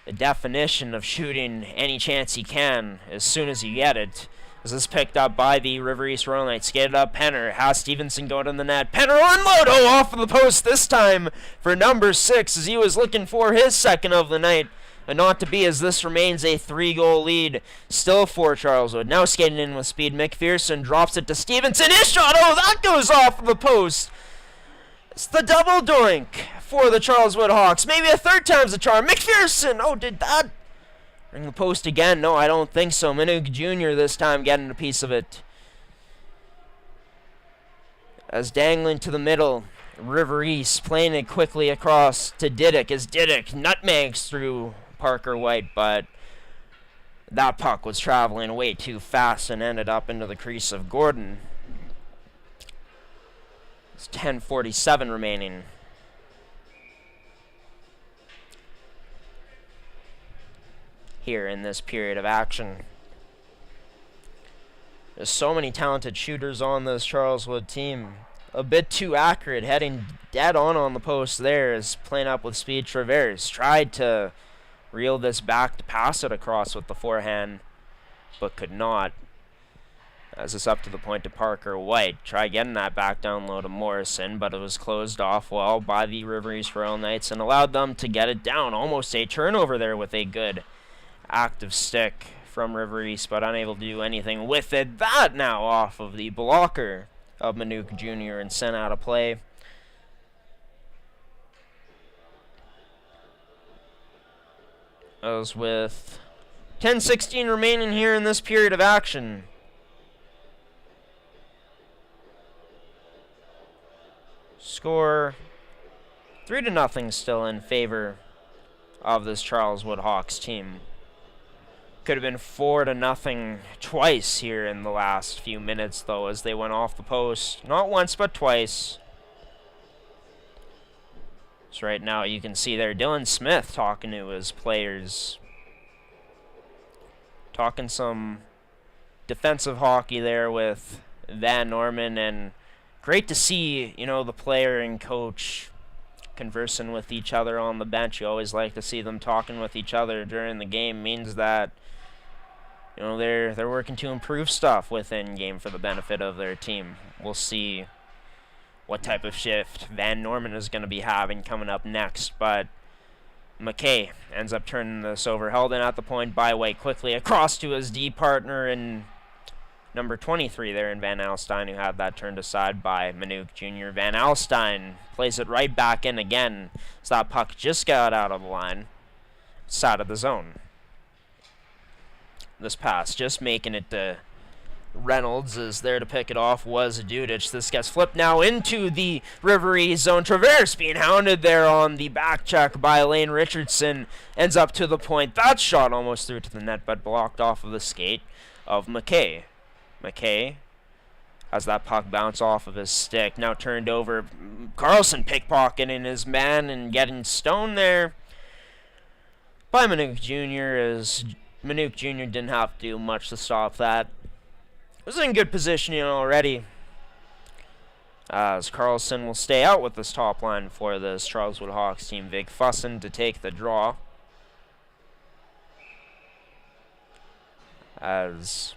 The definition of shooting any chance he can as soon as you get it. This is picked up by the River East Royal Knights. Skated up Penner. Has Stevenson go to the net. Penner unload. Oh, off of the post this time for number 6 as he was looking for his second of the night. And not to be, as this remains a 3-goal lead still for Charleswood. Now skating in with speed. McPherson drops it to Stevenson. His shot. Oh, that goes off of the post. It's the double doink for the Charleswood Hawks. Maybe a third time's the charm. McPherson. Oh, did that ring the post again? No, I don't think so. Manuka Jr. this time getting a piece of it. As dangling to the middle, River East playing it quickly across to Didick as Didick nutmegs through Parker White, but that puck was traveling way too fast and ended up into the crease of Gordon. It's 10:47 remaining. Here in this period of action. There's so many talented shooters on this Charleswood team. A bit too accurate, heading dead on the post there as playing up with speed. Travers tried to reel this back to pass it across with the forehand, but could not. As it's up to the point to Parker White. Try getting that back down low to Morrison, but it was closed off well by the River East Royal Knights and allowed them to get it down. Almost a turnover there with a good active stick from River East, but unable to do anything with it. That now off of the blocker of Manuka Jr. and sent out of play. As with 10:16 remaining here in this period of action. Score 3-0 still in favor of this Charleswood Hawks team. Could have been 4-0 twice here in the last few minutes, though, as they went off the post. Not once, but twice. So right now you can see there Dylan Smith talking to his players. Talking some defensive hockey there with Van Norman, and great to see, the player and coach conversing with each other on the bench. You always like to see them talking with each other during the game. Means that they're working to improve stuff within game for the benefit of their team. We'll see what type of shift Van Norman is going to be having coming up next, but McKay ends up turning this over. Held in at the point by White. Quickly across to his D partner and number 23 there in Van Alstyne, who had that turned aside by Manuk Jr. Van Alstyne plays it right back in again. So that puck just got out of the line. Side of the zone. This pass just making it to Reynolds is there to pick it off was Dudich. This gets flipped now into the River East zone. Traverse being hounded there on the back check by Lane Richardson. Ends up to the point. That shot almost through to the net, but blocked off of the skate of McKay. McKay has that puck bounce off of his stick. Now turned over. Carlson pickpocketing his man and getting stoned there by Manuk Jr. as Manuk Jr. didn't have to do much to stop that. Was in good positioning already, as Carlson will stay out with this top line for this Charleswood Hawks team. Vig Fussin to take the draw, as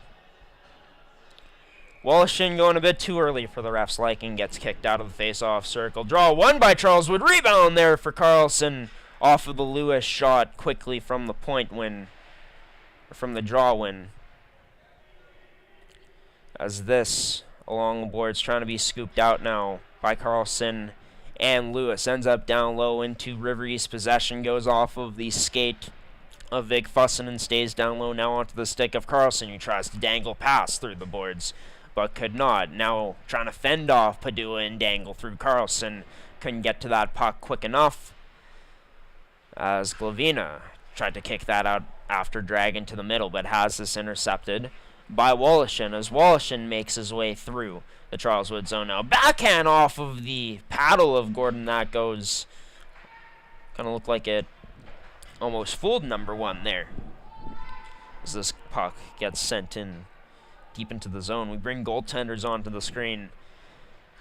Wallishin going a bit too early for the ref's liking, gets kicked out of the face-off circle. Draw won by Charleswood. Rebound there for Carlson off of the Lewis shot quickly from the point win, from the draw win. As this, along the boards, trying to be scooped out now by Carlson and Lewis. Ends up down low into River East possession. Goes off of the skate of Vig Fussin and stays down low now onto the stick of Carlson, who tries to dangle pass through the boards, but could not. Now trying to fend off Padua and dangle through Carlson. Couldn't get to that puck quick enough, as Glavina tried to kick that out after dragging to the middle, but has this intercepted by Wallishin, as Wallishin makes his way through the Charleswood zone now. Backhand off of the paddle of Gordon. That goes, kind of looked like it almost fooled number one there, as this puck gets sent in deep into the zone. We bring goaltenders onto the screen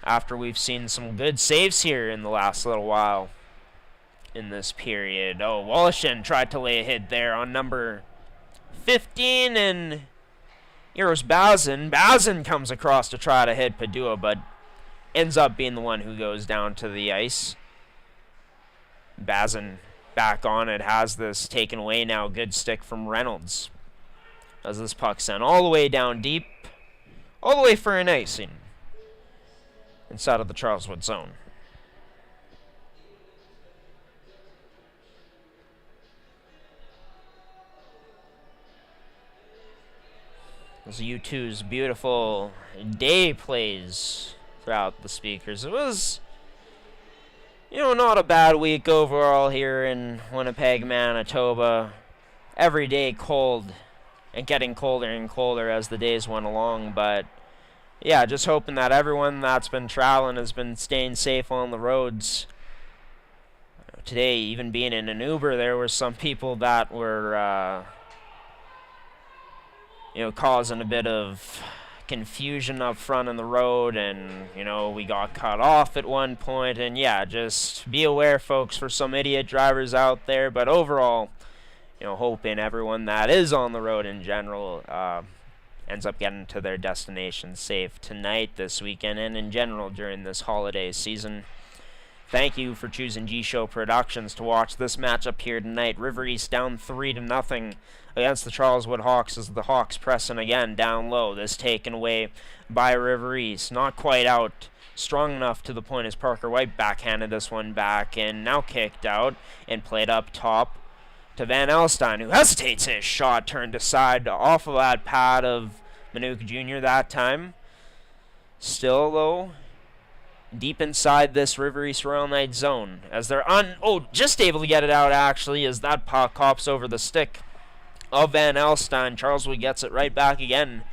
after we've seen some good saves here in the last little while in this period. Oh, Wallishin tried to lay a hit there on number 15, and here's Bazin. Bazin comes across to try to hit Padua, but ends up being the one who goes down to the ice. Bazin back on it, has this taken away now. Good stick from Reynolds, as this puck sent all the way down deep, all the way for an icing inside of the Charleswood zone. As U2's beautiful day plays throughout the speakers. It was, not a bad week overall here in Winnipeg, Manitoba. Every day cold and getting colder and colder as the days went along. But, yeah, just hoping that everyone that's been traveling has been staying safe on the roads. Today, even being in an Uber, there were some people that were causing a bit of confusion up front in the road, and, we got cut off at one point, and yeah, just be aware, folks, for some idiot drivers out there, but overall, hoping everyone that is on the road in general ends up getting to their destination safe tonight, this weekend, and in general during this holiday season. Thank you for choosing G-Show Productions to watch this matchup here tonight. River East down 3-0 against the Charleswood Hawks, as the Hawks pressing again down low. This taken away by River East. Not quite out strong enough to the point as Parker White backhanded this one back, and now kicked out and played up top to Van Alstyne, who hesitates his shot, turned aside off of that pad of Manuk Jr. that time. Still, though, deep inside this River East Royal Knight zone, as they're just able to get it out, actually, as that puck hops over the stick of Van Alstyne. Charleswood gets it right back again,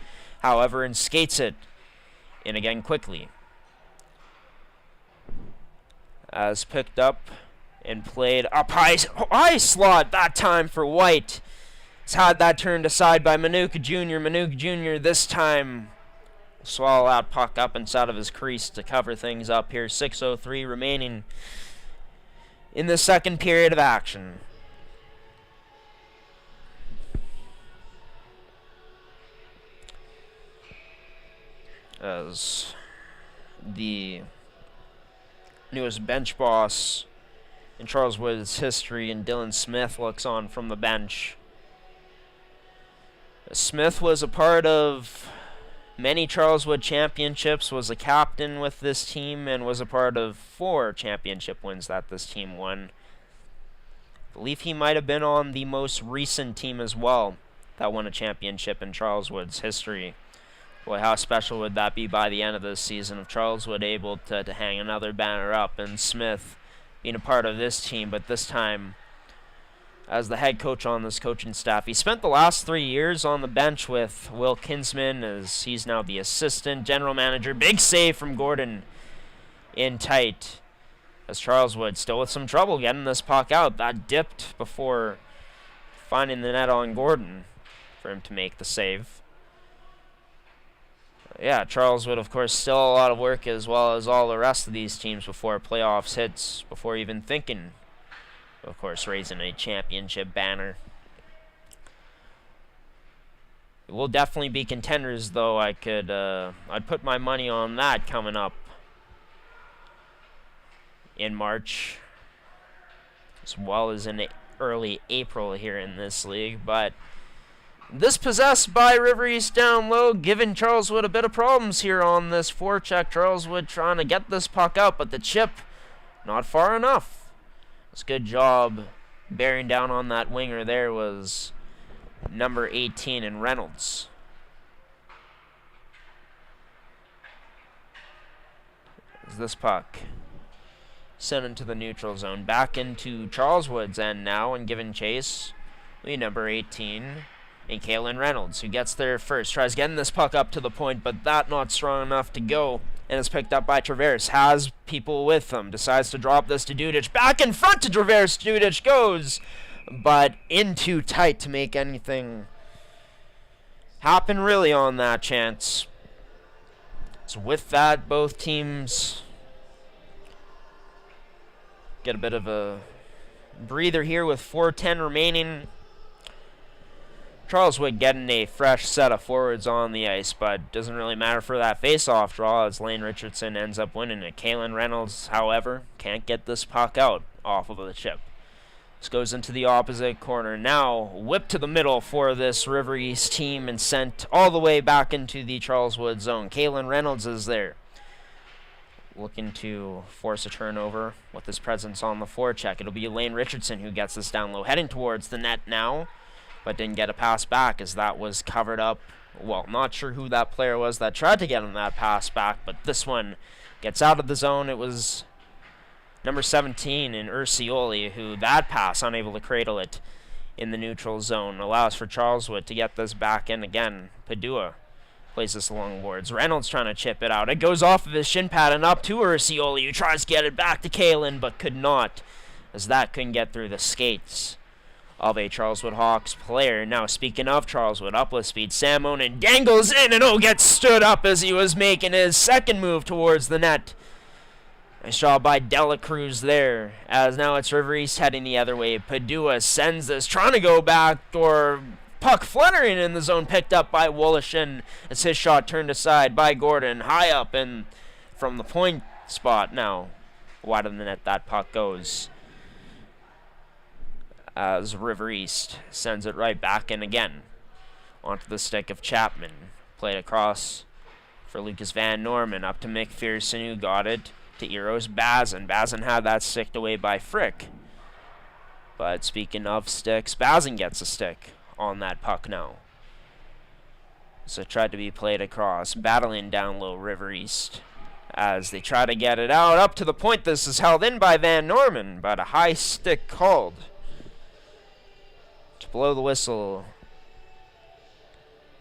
however, and skates it in again quickly, as picked up and played up high slot that time for White. He's had that turned aside by Manuk Jr. Manuk Jr. this time swallow that puck up inside of his crease to cover things up here. 6:03 remaining in the second period of action. As the newest bench boss in Charleswood's history, and Dylan Smith looks on from the bench. Smith was a part of many Charleswood championships, was a captain with this team, and was a part of 4 championship wins that this team won. I believe he might have been on the most recent team as well that won a championship in Charleswood's history. Boy, how special would that be by the end of this season if Charleswood able to hang another banner up, and Smith being a part of this team, but this time as the head coach on this coaching staff. He spent the last 3 years on the bench with Will Kinsman, as he's now the assistant general manager. Big save from Gordon in tight, as Charleswood still with some trouble getting this puck out. That dipped before finding the net on Gordon for him to make the save. Yeah, Charleswood, of course, still a lot of work, as well as all the rest of these teams before playoffs hits, before even thinking, of course, raising a championship banner. We'll definitely be contenders, though. I'd put my money on that coming up in March, as well as in early April here in this league. But this possessed by River East down low, giving Charleswood a bit of problems here on this forecheck. Charleswood trying to get this puck out, but the chip not far enough. It's a good job bearing down on that winger there was number 18 in Reynolds. As this puck sent into the neutral zone, back into Charleswood's end now, and given chase, we number 18 and Kalen Reynolds, who gets there first, tries getting this puck up to the point, but that not strong enough to go, and is picked up by Traverse. Has people with him, decides to drop this to Dudic. Back in front to Traverse. Dudic goes, but in too tight to make anything happen really on that chance. So with that, both teams get a bit of a breather here with 4:10 remaining. Charleswood getting a fresh set of forwards on the ice, but doesn't really matter for that face-off draw, as Lane Richardson ends up winning it. Kalen Reynolds, however, can't get this puck out off of the chip. This goes into the opposite corner. Now whipped to the middle for this River East team and sent all the way back into the Charleswood zone. Kalen Reynolds is there, looking to force a turnover with his presence on the forecheck. It'll be Lane Richardson who gets this down low, heading towards the net now, but didn't get a pass back as that was covered up. Well, not sure who that player was that tried to get him that pass back, but this one gets out of the zone. It was number 17 in Ursioli, who that pass, unable to cradle it in the neutral zone, allows for Charleswood to get this back in again. Padua plays this along boards. Reynolds trying to chip it out. It goes off of his shin pad and up to Ursioli, who tries to get it back to Kalen, but could not, as that couldn't get through the skates of a Charleswood Hawks player. Now, speaking of Charleswood, up with speed, Sam Onan dangles in and gets stood up as he was making his second move towards the net. Nice job by Dela Cruz there, as now it's River East heading the other way. Padua sends this, trying to go back, or puck fluttering in the zone, picked up by Wolishin as his shot turned aside by Gordon. High up and from the point spot now, wide of the net that puck goes, as River East sends it right back in again onto the stick of Chapman. Played across for Lucas Van Norman, up to McPherson, who got it to Eros Bazin. Bazin had that sticked away by Frick. But speaking of sticks, Bazin gets a stick on that puck now. So it tried to be played across, battling down low River East as they try to get it out up to the point. This is held in by Van Norman, but a high stick called to blow the whistle,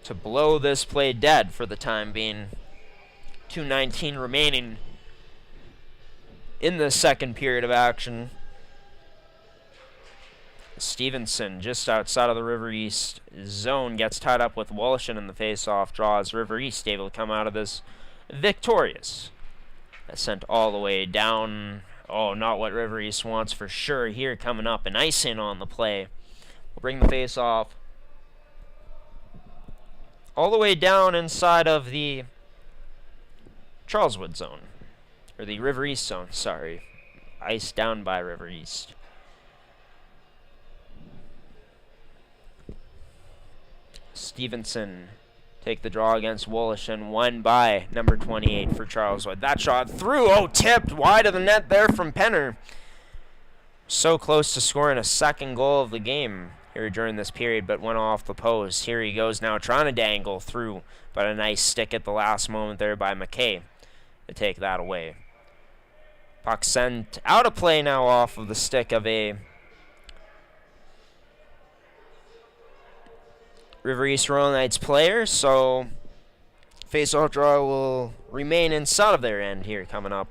to blow this play dead for the time being. 2:19 remaining in the second period of action. Stevenson, just outside of the River East zone, gets tied up with Wolishin in the face-off draw, as River East able to come out of this victorious. That's sent all the way down. Oh, not what River East wants for sure here, coming up and icing on the play. We'll bring the face-off all the way down inside of the Charleswood zone, or the River East zone, sorry. iced down by River East. Stevenson take the draw against Wallish and won by number 28 for Charleswood. That shot through, tipped wide of the net there from Penner. So close to scoring a second goal of the game here during this period, but went off the post. Here he goes now trying to dangle through, but a nice stick at the last moment there by McKay to take that away. Puck sent out of play now off of the stick of a River East Royal Knights player, so face-off draw will remain inside of their end here coming up.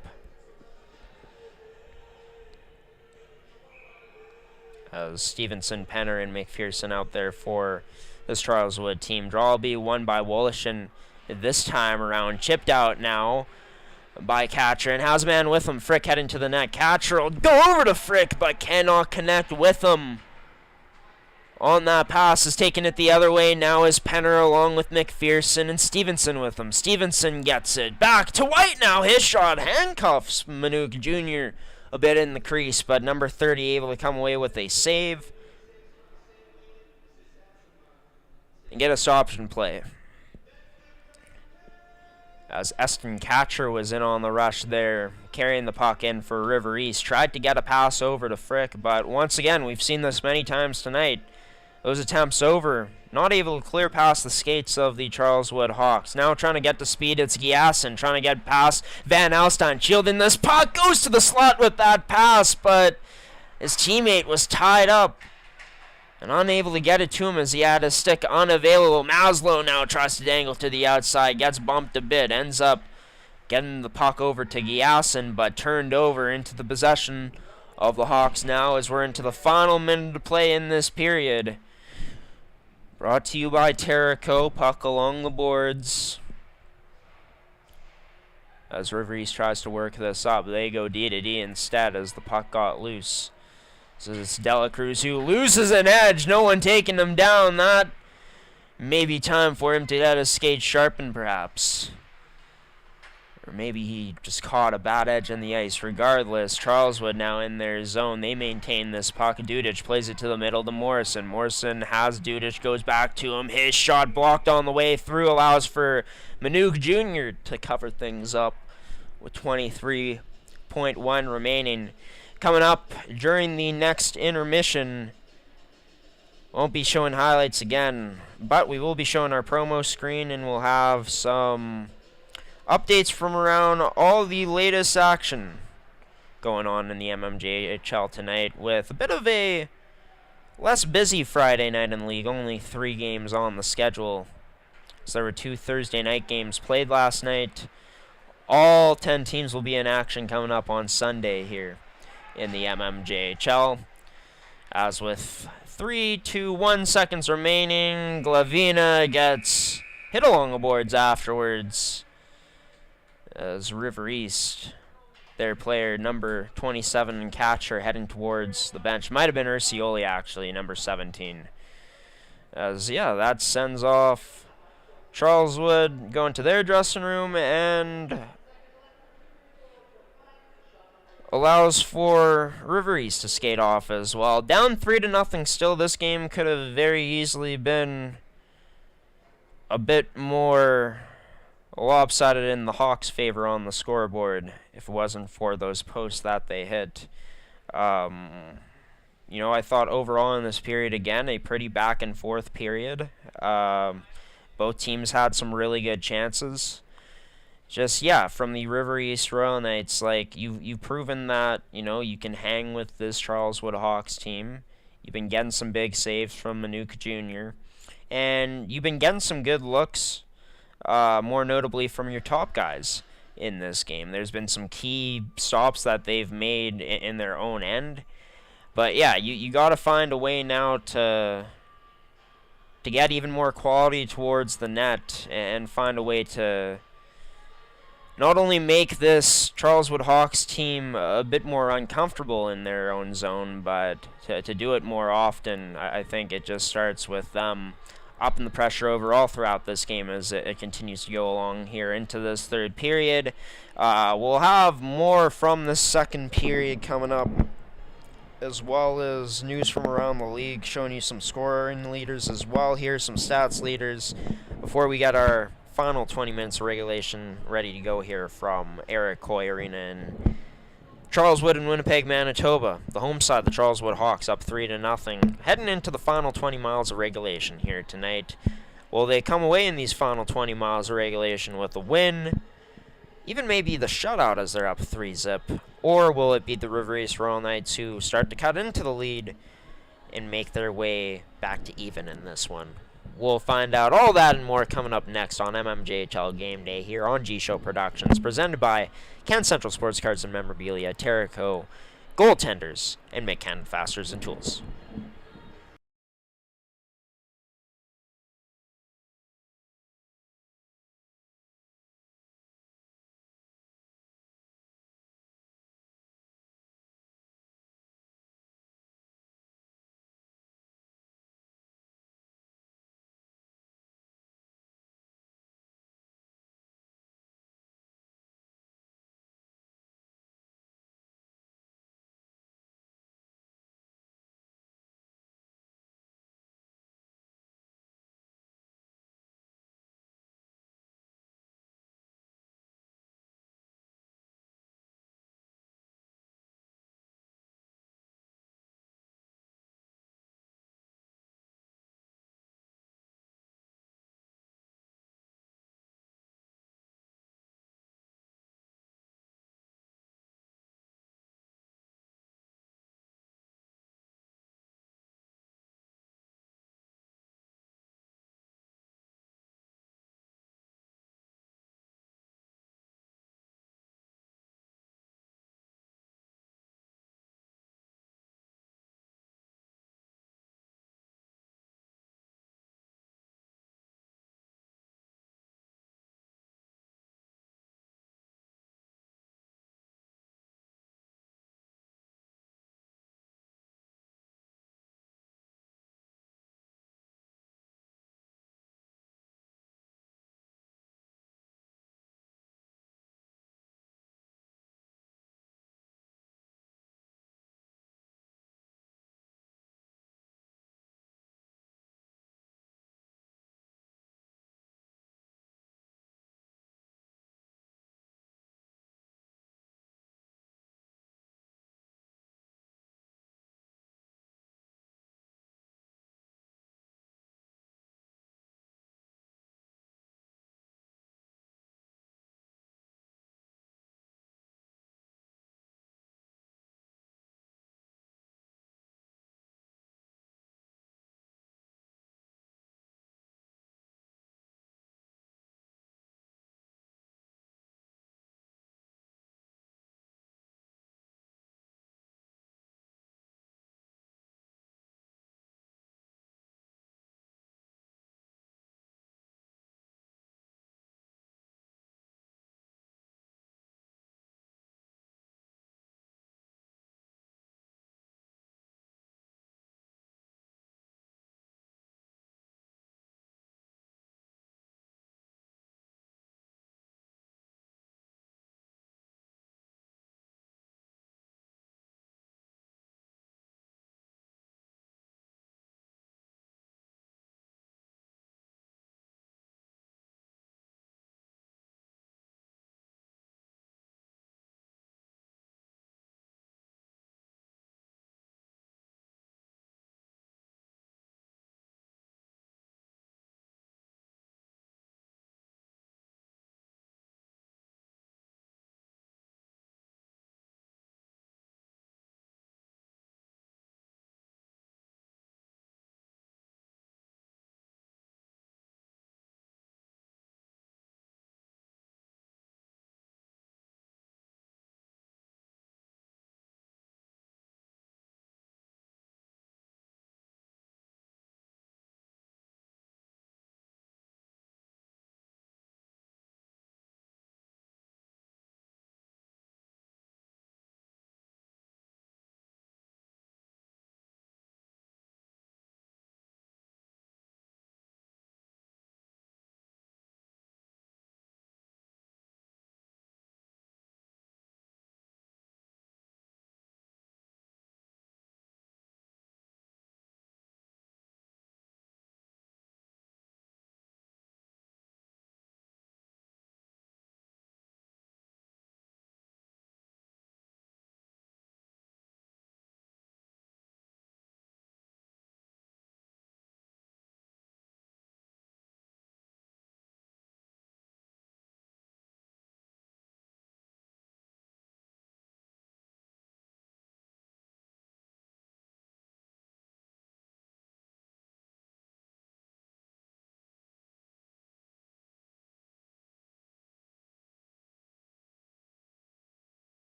As Stevenson, Penner, and McPherson out there for this Charleswood team. Draw will be won by Wallish, and this time around chipped out now by Catcher, and has a man with him. Frick heading to the net. Catcher will go over to Frick, but cannot connect with him. On that pass is taking it the other way. Now is Penner along with McPherson and Stevenson with him. Stevenson gets it back to White now. His shot handcuffs Manook Jr. a bit in the crease, but number 30 able to come away with a save and get a stop-option play. As Eston Catcher was in on the rush there, carrying the puck in for River East. Tried to get a pass over to Frick, but once again, we've seen this many times tonight. Those attempts over, not able to clear past the skates of the Charleswood Hawks. Now trying to get to speed, it's Giassen trying to get past Van Alstyne. Shielding this puck, goes to the slot with that pass, but his teammate was tied up and unable to get it to him as he had his stick unavailable. Maslow now tries to dangle to the outside, gets bumped a bit, ends up getting the puck over to Giassen, but turned over into the possession of the Hawks now as we're into the final minute to play in this period. Brought to you by Terrico. Puck along the boards. As River East tries to work this up, they go D to D instead as the puck got loose. So it's Dela Cruz who loses an edge. No one taking him down. That may be time for him to get his skates sharpened, perhaps. Or maybe he just caught a bad edge on the ice. Regardless, Charleswood now in their zone. They maintain this puck. Dudich plays it to the middle to Morrison. Morrison has Dudich, goes back to him. His shot blocked on the way through. Allows for Manook Jr. to cover things up with 23.1 remaining. Coming up during the next intermission. Won't be showing highlights again, but we will be showing our promo screen, and we'll have some updates from around all the latest action going on in the MMJHL tonight, with a bit of a less busy Friday night in league. Only 3 games on the schedule. So there were 2 Thursday night games played last night. All 10 teams will be in action coming up on Sunday here in the MMJHL. As with 3-1 seconds remaining, Glavina gets hit along the boards afterwards. As River East, their player number 27 and catcher heading towards the bench. Might have been Ursioli actually, number 17. As that sends off Charleswood going to their dressing room and allows for River East to skate off as well. Down 3-0 still. This game could have very easily been a bit more lopsided in the Hawks' favor on the scoreboard if it wasn't for those posts that they hit. I thought overall in this period, again, a pretty back and forth period. Both teams had some really good chances. Just, from the River East Royal Knights, you've proven that, you can hang with this Charleswood Hawks team. You've been getting some big saves from Manook Jr. And you've been getting some good looks, more notably from your top guys in this game. There's been some key stops that they've made in their own end. But you got to find a way now to get even more quality towards the net and find a way to not only make this Charleswood Hawks team a bit more uncomfortable in their own zone, but to do it more often. I think it just starts with them upping the pressure overall throughout this game as it continues to go along here into this third period. We'll have more from the second period coming up, as well as news from around the league, showing you some scoring leaders as well here, some stats leaders, before we get our final 20 minutes of regulation ready to go here from Eric Coy Arena in Charleswood in Winnipeg, Manitoba. The home side, the Charleswood Hawks, up 3-0, heading into the final 20 miles of regulation here tonight. Will they come away in these final 20 miles of regulation with a win, even maybe the shutout as they're up 3-zip, or will it be the River East Royal Knights who start to cut into the lead and make their way back to even in this one? We'll find out all that and more coming up next on MMJHL Game Day here on G-Show Productions, presented by Can Central Sports Cards and Memorabilia, Terrico, Goaltenders, and McCann Fasteners and Tools.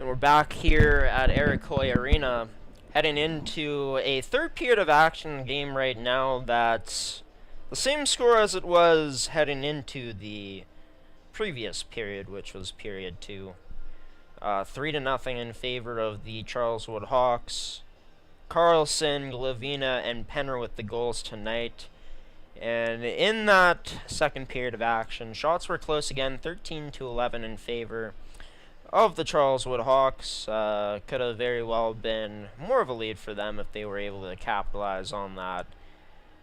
we're back here at Eric Coy Arena, heading into a third period of action game right now that's the same score as it was heading into the previous period, which was period 2. 3-0 in favor of the Charleswood Hawks. Carlson, Glavina, and Penner with the goals tonight. And in that second period of action, shots were close again, 13-11 in favor of the Charleswood Hawks. Could have very well been more of a lead for them if they were able to capitalize on that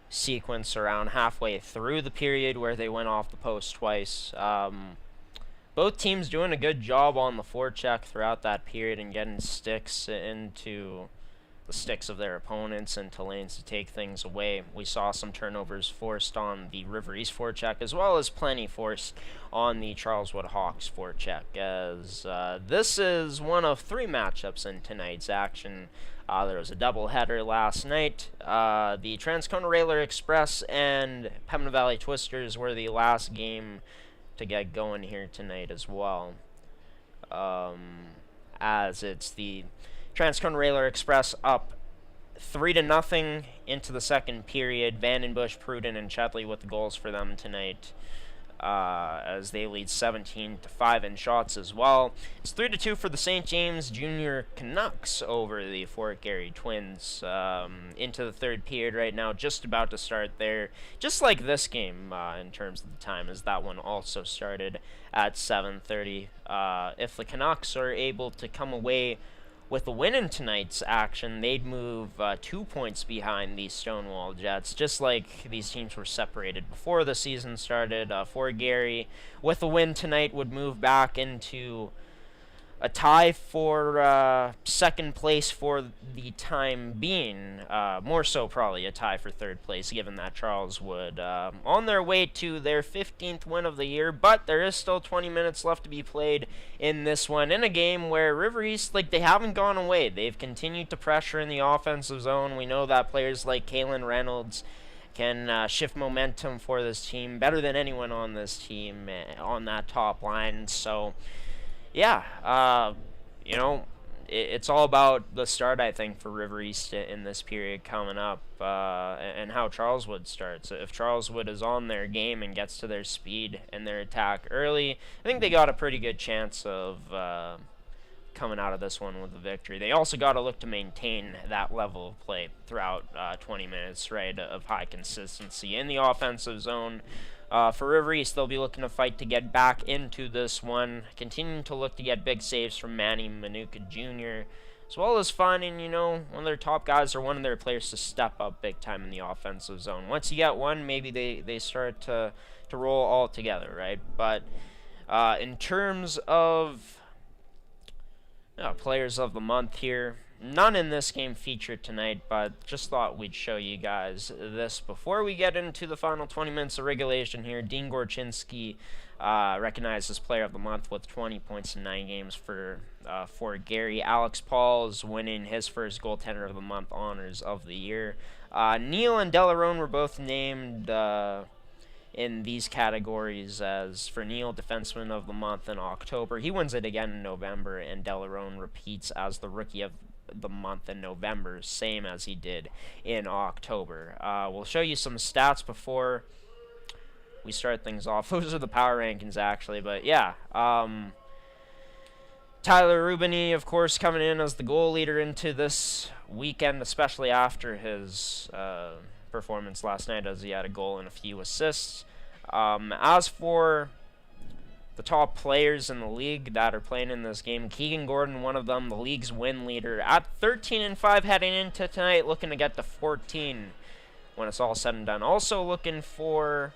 sequence around halfway through the period where they went off the post twice. Both teams doing a good job on the forecheck throughout that period and getting sticks into the sticks of their opponents into lanes to take things away. We saw some turnovers forced on the River East forecheck, as well as plenty forced on the Charleswood Hawks forecheck, as this is one of 3 matchups in tonight's action. There was a doubleheader last night. The Transcona Railer Express and Pembina Valley Twisters were the last game to get going here tonight as well, as it's the Transcona Railer Express up 3-0 into the second period. Vandenbush, Pruden, and Chetley with the goals for them tonight, as they lead 17-5 in shots as well. It's 3-2 for the St. James Junior Canucks over the Fort Garry Twins into the third period right now, just about to start there, just like this game in terms of the time, as that one also started at 7:30. If the Canucks are able to come away with a win in tonight's action, they'd move 2 points behind the Stonewall Jets, just like these teams were separated before the season started. Fort Garry, with a win tonight, would move back into a tie for second place for the time being. More so probably a tie for third place, given that Charles would on their way to their 15th win of the year, but there is still 20 minutes left to be played in this one, in a game where River East, they haven't gone away. They've continued to pressure in the offensive zone. We know that players like Kalen Reynolds can shift momentum for this team better than anyone on this team on that top line. So yeah, it's all about the start, I think, for River East in this period coming up, and how Charleswood starts. If Charleswood is on their game and gets to their speed and their attack early, I think they got a pretty good chance of coming out of this one with a victory. They also got to look to maintain that level of play throughout 20 minutes, right, of high consistency in the offensive zone. For River East, they'll be looking to fight to get back into this one, continuing to look to get big saves from Manny Manuka Jr., as well as finding, one of their top guys or one of their players to step up big time in the offensive zone. Once you get one, maybe they start to roll all together, right? But in terms of players of the month here, none in this game featured tonight, but just thought we'd show you guys this before we get into the final 20 minutes of regulation here. Dean Gorchinski recognized as player of the month with 20 points in 9 games for Gary. Alex Paul's winning his first goaltender of the month honors of the year. Neil and Delarone were both named in these categories, as for Neil, defenseman of the month in October. He wins it again in November, and Delarone repeats as the rookie of the month in November, same as he did in October. We'll show you some stats before we start things off. Those are the power rankings, actually, but yeah. Tyler Rubini, of course, coming in as the goal leader into this weekend, especially after his performance last night, as he had a goal and a few assists. As for the top players in the league that are playing in this game, Keegan Gordon, one of them, the league's win leader, at 13-5 heading into tonight, looking to get to 14 when it's all said and done. Also looking for,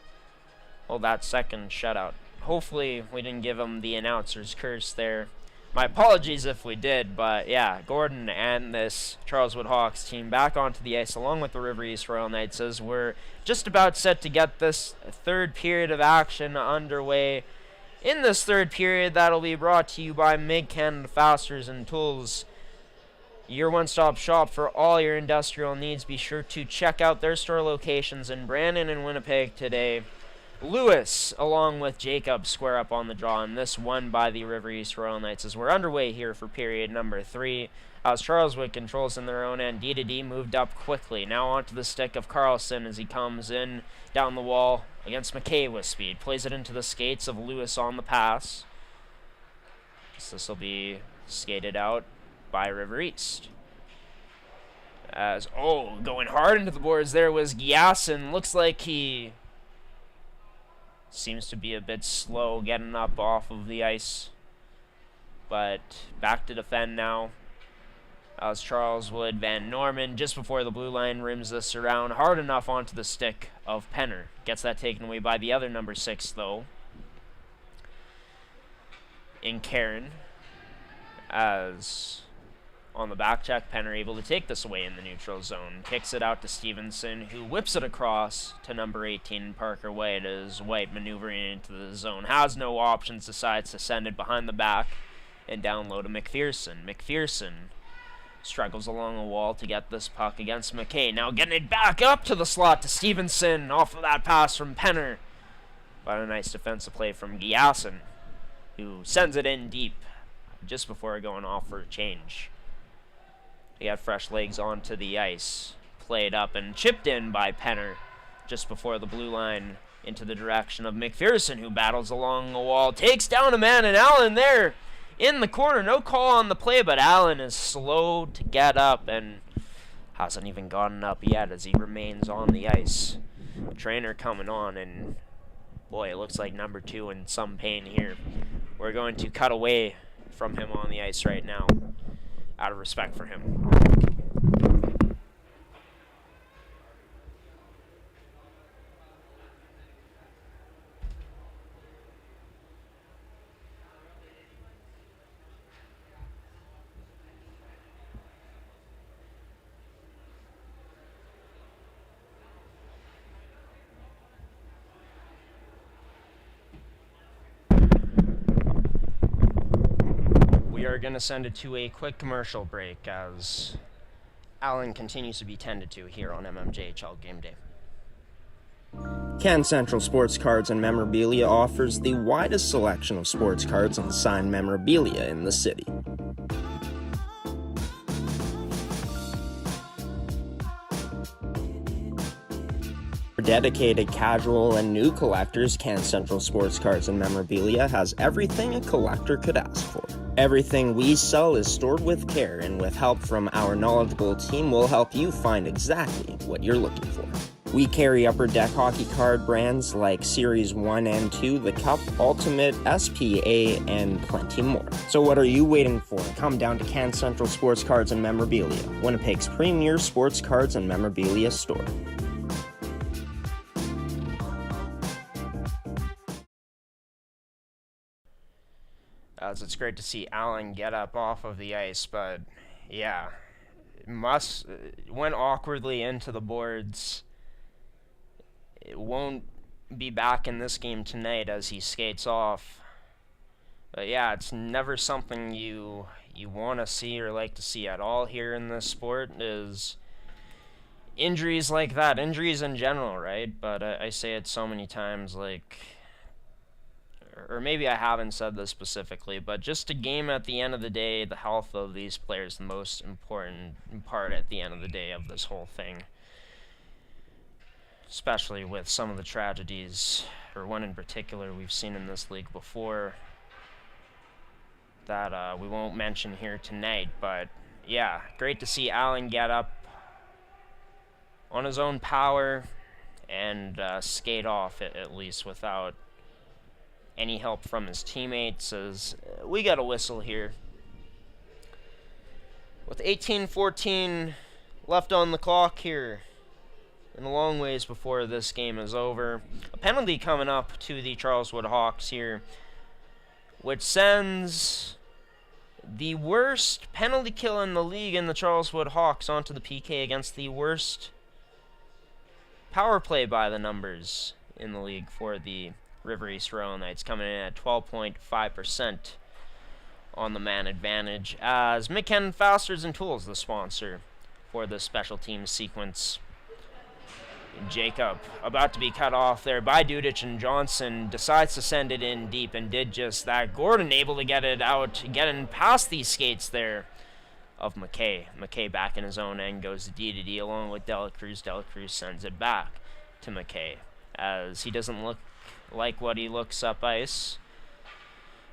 that second shutout. Hopefully we didn't give him the announcer's curse there. My apologies if we did, but yeah, Gordon and this Charleswood Hawks team back onto the ice along with the River East Royal Knights, as we're just about set to get this third period of action underway. In this third period, that'll be brought to you by Mid-Canada Fasteners and Tools, your one-stop shop for all your industrial needs. Be sure to check out their store locations in Brandon and Winnipeg today. Lewis, along with Jacob, square up on the draw, and this won by the River East Royal Knights as we're underway here for period number 3. As Charleswood controls in their own end, D2D moved up quickly. Now onto the stick of Carlson as he comes in down the wall against McKay with speed. Plays it into the skates of Lewis on the pass. So this will be skated out by River East. As, going hard into the boards there was Giasin. Looks like he seems to be a bit slow getting up off of the ice. But back to defend now. As Charleswood, Van Norman, just before the blue line, rims this around. Hard enough onto the stick of Penner. Gets that taken away by the other number 6, though. In Karen. As on the back check, Penner able to take this away in the neutral zone. Kicks it out to Stevenson, who whips it across to number 18, Parker White, as White maneuvering into the zone. Has no options, decides to send it behind the back and down low to McPherson. McPherson struggles along the wall to get this puck against McKay. Now getting it back up to the slot to Stevenson off of that pass from Penner. But a nice defensive play from Giasin, who sends it in deep just before going off for a change. He got fresh legs onto the ice. Played up and chipped in by Penner just before the blue line into the direction of McPherson, who battles along the wall. Takes down a man, and Allen there in the corner. No call on the play, but Allen is slow to get up and hasn't even gotten up yet as he remains on the ice. Trainer coming on, and boy, it looks like number 2 in some pain here. We're going to cut away from him on the ice right now, out of respect for him. We are going to send it to a quick commercial break as Allen continues to be tended to here on mmjhl Game Day. Can Central Sports Cards and Memorabilia offers the widest selection of sports cards and signed memorabilia in the city. For dedicated casual and new collectors, Can Central Sports Cards and Memorabilia has everything a collector could ask for. Everything we sell is stored with care, and with help from our knowledgeable team, we'll help you find exactly what you're looking for. We carry Upper Deck hockey card brands like Series 1 and 2, The Cup, Ultimate, SPA, and plenty more. So what are you waiting for? Come down to Can Central Sports Cards and Memorabilia, Winnipeg's premier sports cards and memorabilia store. As it's great to see Allen get up off of the ice, but yeah, went awkwardly into the boards. It won't be back in this game tonight as he skates off. But yeah, it's never something you want to see or like to see at all here in this sport, is injuries like that. Injuries in general, right? But I say it so many times, like, or maybe I haven't said this specifically, but just a game at the end of the day, the health of these players, the most important part at the end of the day of this whole thing. Especially with some of the tragedies, or one in particular we've seen in this league before, that we won't mention here tonight. But yeah, great to see Allen get up on his own power and skate off at least without any help from his teammates, as we got a whistle here. With 18-14 left on the clock here, and a long ways before this game is over. A penalty coming up to the Charleswood Hawks here, which sends the worst penalty kill in the league in the Charleswood Hawks onto the PK against the worst power play by the numbers in the league for the River East Royal Knights, coming in at 12.5% on the man advantage, as McKenna Fasteners and Tools, the sponsor for this special team sequence. Jacob about to be cut off there by Dudic, and Johnson decides to send it in deep and did just that. Gordon able to get it out, getting past these skates there of McKay. McKay back in his own end goes to D along with Dela Cruz. Dela Cruz sends it back to McKay as he doesn't look like what he looks up ice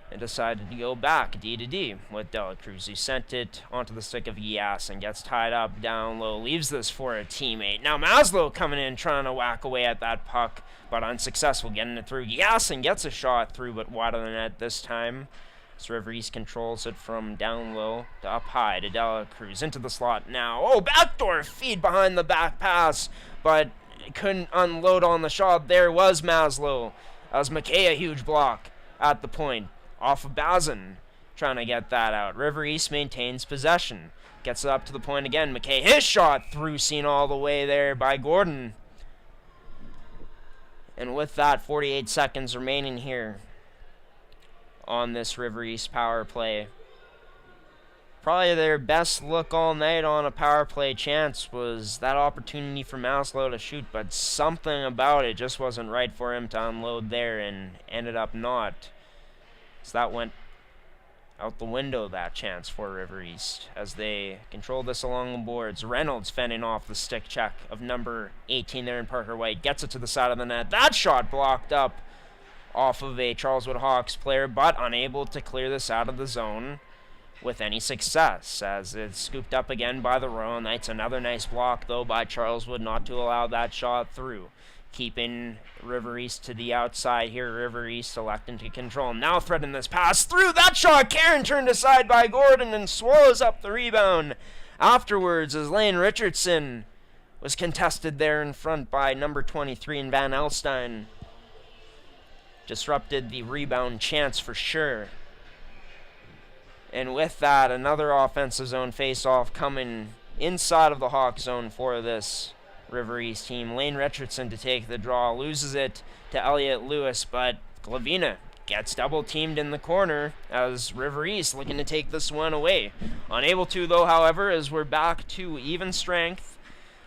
and decided to go back D with Dela Cruz. He sent it onto the stick of Yas and gets tied up down low, leaves this for a teammate. Now Maslow coming in trying to whack away at that puck, but unsuccessful getting it through. Yas and gets a shot through, but wide of the net this time. So River East controls it from down low to up high to Dela Cruz into the slot now. Oh, backdoor feed behind the back pass, but couldn't unload on the shot. There was Maslow as McKay a huge block at the point off of Bazin, trying to get that out. River East maintains possession. Gets it up to the point again. McKay, his shot through, seen all the way there by Gordon. And with that, 48 seconds remaining here on this River East power play. Probably their best look all night on a power play chance was that opportunity for Maslow to shoot, but something about it just wasn't right for him to unload there and ended up not. So that went out the window, that chance for River East, as they control this along the boards. Reynolds fending off the stick check of number 18 there in Parker White. Gets it to the side of the net. That shot blocked up off of a Charleswood Hawks player, but unable to clear this out of the zone with any success, as it's scooped up again by the Royal Knights. Another nice block, though, by Charleswood not to allow that shot through. Keeping River East to the outside here. River East electing to control. Now threading this pass through. That shot, Karen turned aside by Gordon and swallows up the rebound afterwards as Lane Richardson was contested there in front by number 23 in Van Elstein. Disrupted the rebound chance for sure. And with that, another offensive zone face-off coming inside of the Hawk zone for this River East team. Lane Richardson to take the draw, loses it to Elliot Lewis, but Glavina gets double teamed in the corner as River East looking to take this one away. Unable to, though, however, as we're back to even strength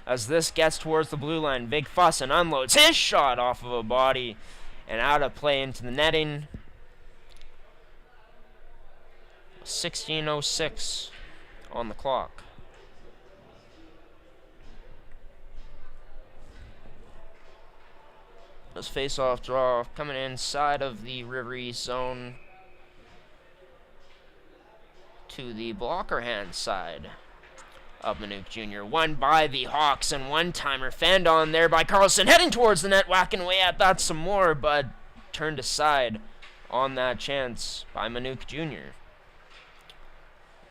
as this gets towards the blue line. Big fuss and unloads his shot off of a body and out of play into the netting. 16:06 on the clock. This face-off draw coming inside of the River East zone to the blocker hand side of Manuk Jr. Won by the Hawks, and one-timer fanned on there by Carlson, heading towards the net, whacking away at that some more, but turned aside on that chance by Manuk Jr.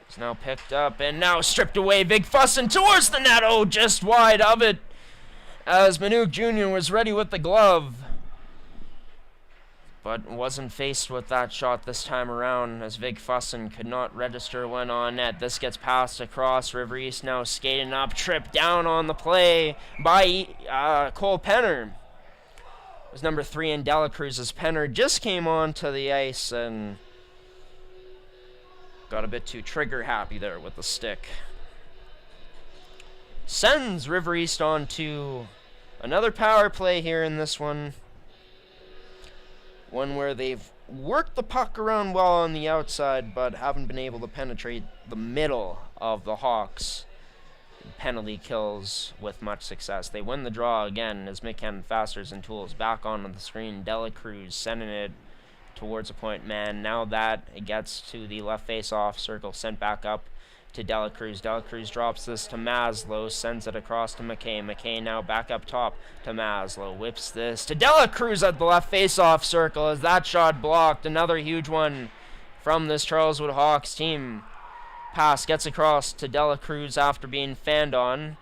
It's now picked up and now stripped away. Big fussing towards the net. Oh, just wide of it as Manuk Jr. was ready with the glove, but wasn't faced with that shot this time around as Vig Fussen could not register one on net. This gets passed across. River East now skating up, tripped down on the play by Cole Penner. It was number 3 in Dela Cruz as Penner just came onto the ice and got a bit too trigger happy there with the stick. Sends River East on to another power play here in this one. One where they've worked the puck around well on the outside, but haven't been able to penetrate the middle of the Hawks. Penalty kills with much success. They win the draw again as Mick Fasters and Tools back onto the screen. Dela Cruz sending it towards a point man. Now that it gets to the left face-off circle, sent back up to Dela Cruz. Dela Cruz drops this to Maslow, sends it across to McKay. McKay now back up top to Maslow. Whips this to Dela Cruz at the left face-off circle as that shot blocked. Another huge one from this Charleswood Hawks team. Pass gets across to Dela Cruz after being fanned on.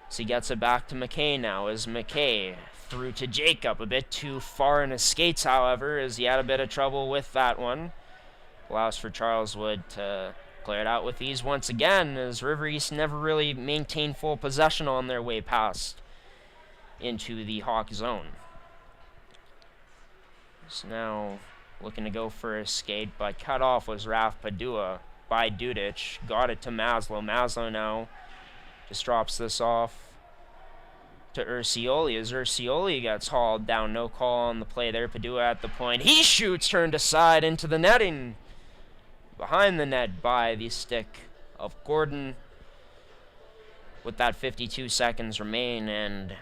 So he gets it back to McKay now as McKay through to Jacob. A bit too far in his skates, however, as he had a bit of trouble with that one. Allows for Charleswood to clear it out with ease once again, as River East never really maintained full possession on their way past into the Hawk zone. So now looking to go for a skate, but cut off was Raf Padua by Dudic. Got it to Maslow. Maslow now just drops this off to Ursioli as Ursioli gets hauled down. No call on the play there. Padua at the point. He shoots, turned aside into the netting. Behind the net by the stick of Gordon with that 52 seconds remain. And,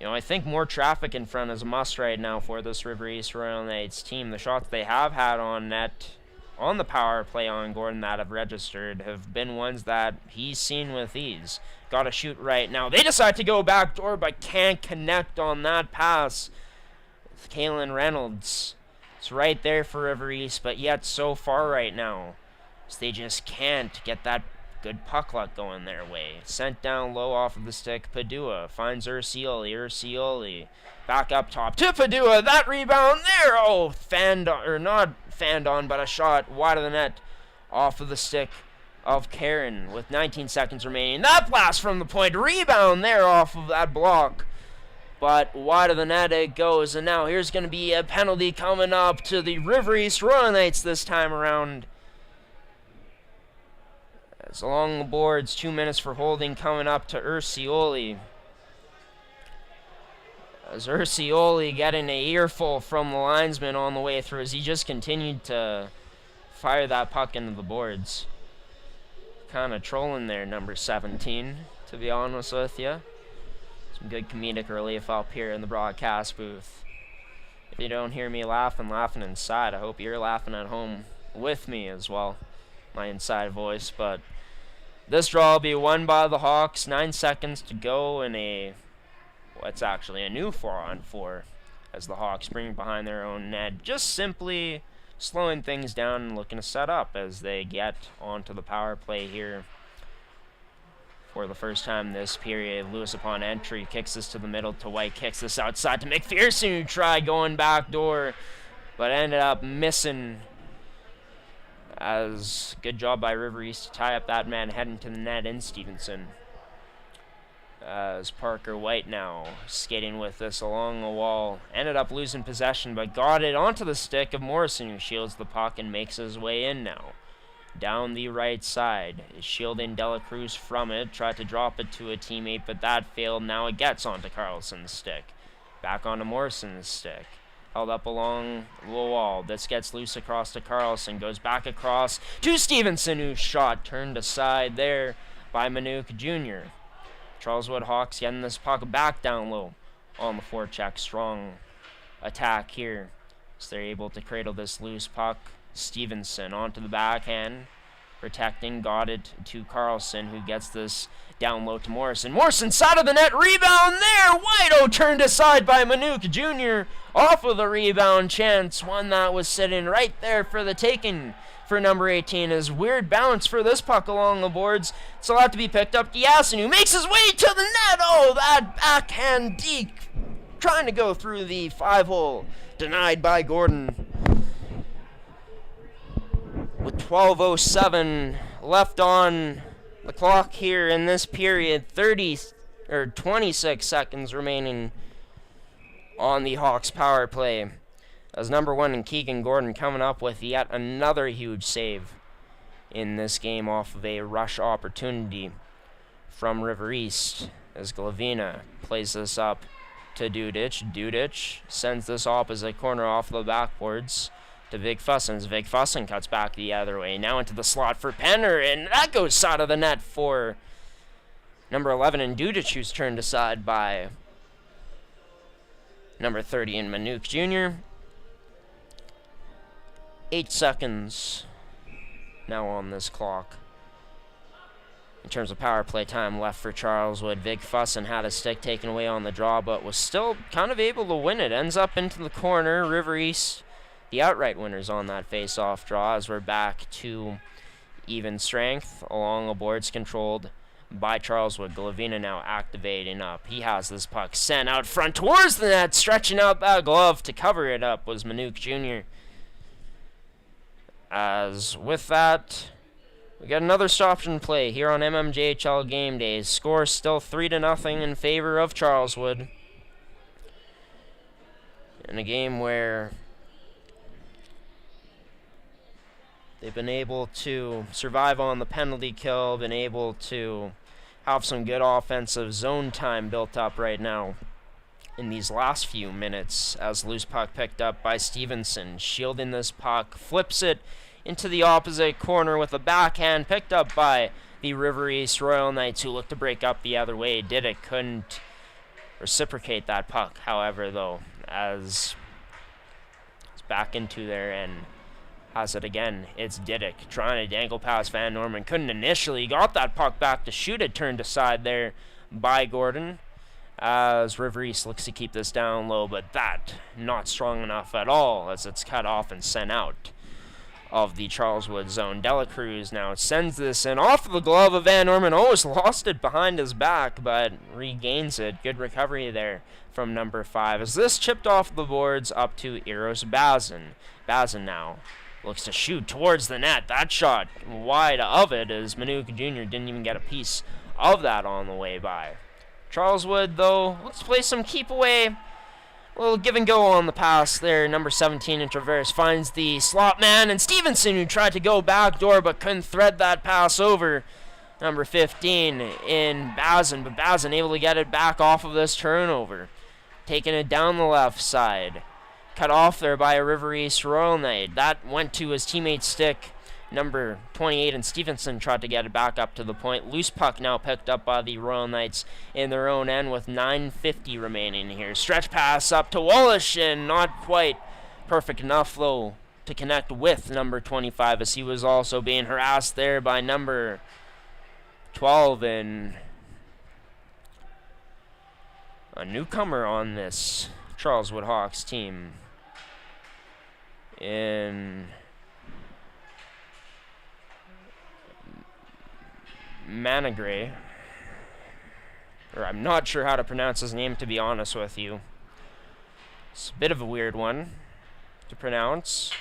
I think more traffic in front is a must right now for this River East Royal Knights team. The shots they have had on net on the power play on Gordon that have registered have been ones that he's seen with ease. Got to shoot right now. They decide to go backdoor, but can't connect on that pass. Kalen Reynolds. It's right there for River East, but yet so far right now. So they just can't get that good puck luck going their way. Sent down low off of the stick. Padua finds Ursioli. Ursioli back up top to Padua. That rebound there. Oh, not fanned on, but a shot wide of the net off of the stick of Karen with 19 seconds remaining. That blast from the point. Rebound there off of that block. But wide of the net it goes, and now here's going to be a penalty coming up to the River East Royal Knights this time around. As along the boards, 2 minutes for holding coming up to Ursioli. As Ursioli getting an earful from the linesman on the way through as he just continued to fire that puck into the boards. Kind of trolling there, number 17, to be honest with you. Some good comedic relief up here in the broadcast booth. If you don't hear me laughing inside, I hope you're laughing at home with me as well. My inside voice, but this draw will be won by the Hawks. 9 seconds to go in what's actually a new 4-on-4 as the Hawks bring behind their own net. Just simply slowing things down and looking to set up as they get onto the power play here. For the first time this period, Lewis upon entry kicks this to the middle to White, kicks this outside to McPherson, who tried going back door, but ended up missing. As good job by River East to tie up that man heading to the net in Stevenson. As Parker White now skating with this along the wall, ended up losing possession, but got it onto the stick of Morrison, who shields the puck and makes his way in now. Down the right side is shielding Dela Cruz from it. Tried to drop it to a teammate, but that failed. Now it gets onto Carlson's stick. Back onto Morrison's stick. Held up along the wall. This gets loose across to Carlson. Goes back across to Stevenson, whose shot turned aside there by Manuk Jr. Charleswood Hawks getting this puck back down low on the forecheck. Strong attack here. So they're able to cradle this loose puck. Stevenson onto the backhand, protecting, got it to Carlson, who gets this down low to Morrison. Morrison side of the net, rebound there. White turned aside by Manuk Jr. off of the rebound chance. One that was sitting right there for the taking for number 18. Is weird bounce for this puck along the boards. It's allowed to be picked up. Giasin, who makes his way to the net. Oh, that backhand deke trying to go through the 5-hole. Denied by Gordon. With 12:07 left on the clock here in this period, 26 seconds remaining on the Hawks power play. As number 1 and Keegan Gordon coming up with yet another huge save in this game off of a rush opportunity from River East. As Glavina plays this up to Dudic. Dudic sends this opposite corner off the backboards to Vig Fussen. As Vig Fussen cuts back the other way. Now into the slot for Penner, and that goes side of the net for number 11 and Dudic, who's turned aside by number 30 and Manuk Jr. 8 seconds now on this clock. In terms of power play time left for Charleswood, Vig Fussen had a stick taken away on the draw, but was still kind of able to win it. Ends up into the corner. River East, the outright winners on that face-off draw, as we're back to even strength along the boards controlled by Charleswood. Glavina now activating up. He has this puck sent out front towards the net. Stretching out that glove to cover it up was Manuk Jr. As with that, we got another stop and play here on MMJHL Game Days. Score still 3-0 in favor of Charleswood. In a game where they've been able to survive on the penalty kill, been able to have some good offensive zone time built up right now in these last few minutes, as loose puck picked up by Stevenson, shielding this puck, flips it into the opposite corner with a backhand, picked up by the River East Royal Knights, who looked to break up the other way. Couldn't reciprocate that puck, however, though, as it's back into there and has it again. It's Didick trying to dangle past Van Norman. Couldn't initially. Got that puck back to shoot it. Turned aside there by Gordon, as River East looks to keep this down low, but that not strong enough at all, as it's cut off and sent out of the Charleswood zone. Delacruz now sends this in off of the glove of Van Norman. Almost lost it behind his back, but regains it. Good recovery there from number 5, as this chipped off the boards up to Eros Bazin. Bazin now looks to shoot towards the net. That shot wide of it, as Manuka Jr. didn't even get a piece of that on the way by. Charleswood, though, looks to play some keep away. A little give and go on the pass there. Number 17 in Traverse finds the slot man, and Stevenson, who tried to go backdoor but couldn't thread that pass over. Number 15 in Bazin, but Bazin able to get it back off of this turnover. Taking it down the left side. Cut off there by a River East Royal Knight. That went to his teammate's stick. Number 28 and Stevenson tried to get it back up to the point. Loose puck now picked up by the Royal Knights in their own end with 9:50 remaining here. Stretch pass up to Wallish, and not quite perfect enough, though, to connect with number 25, as he was also being harassed there by number 12 and a newcomer on this Charleswood Hawks team in Managray, or I'm not sure how to pronounce his name, to be honest with you. It's a bit of a weird one to pronounce.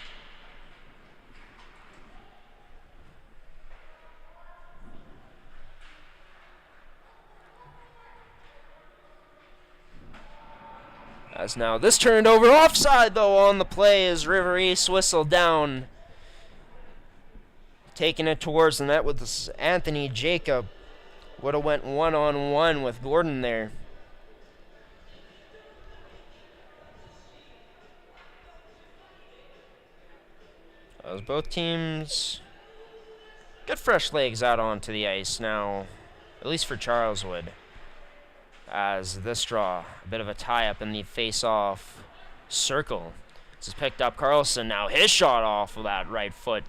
As now this turned over offside, though, on the play, as River East whistled down. Taking it towards the net with this Anthony Jacob. Would have went one-on-one with Gordon there. As both teams get fresh legs out onto the ice now, at least for Charleswood. As this draw, a bit of a tie-up in the face-off circle. This is picked up. Carlson now, his shot off of that right foot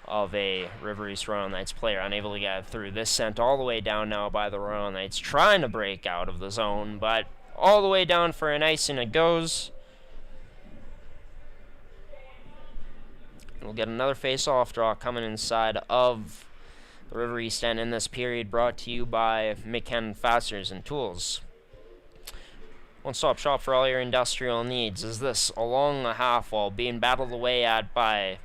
of a River East Royal Knights player, unable to get through. This sent all the way down now by the Royal Knights, trying to break out of the zone, but all the way down for an icing it goes. We'll get another face-off draw coming inside of the River East end in this period, brought to you by McKenna Fasteners and Tools. One-stop shop for all your industrial needs. Is this along the half wall, being battled away at by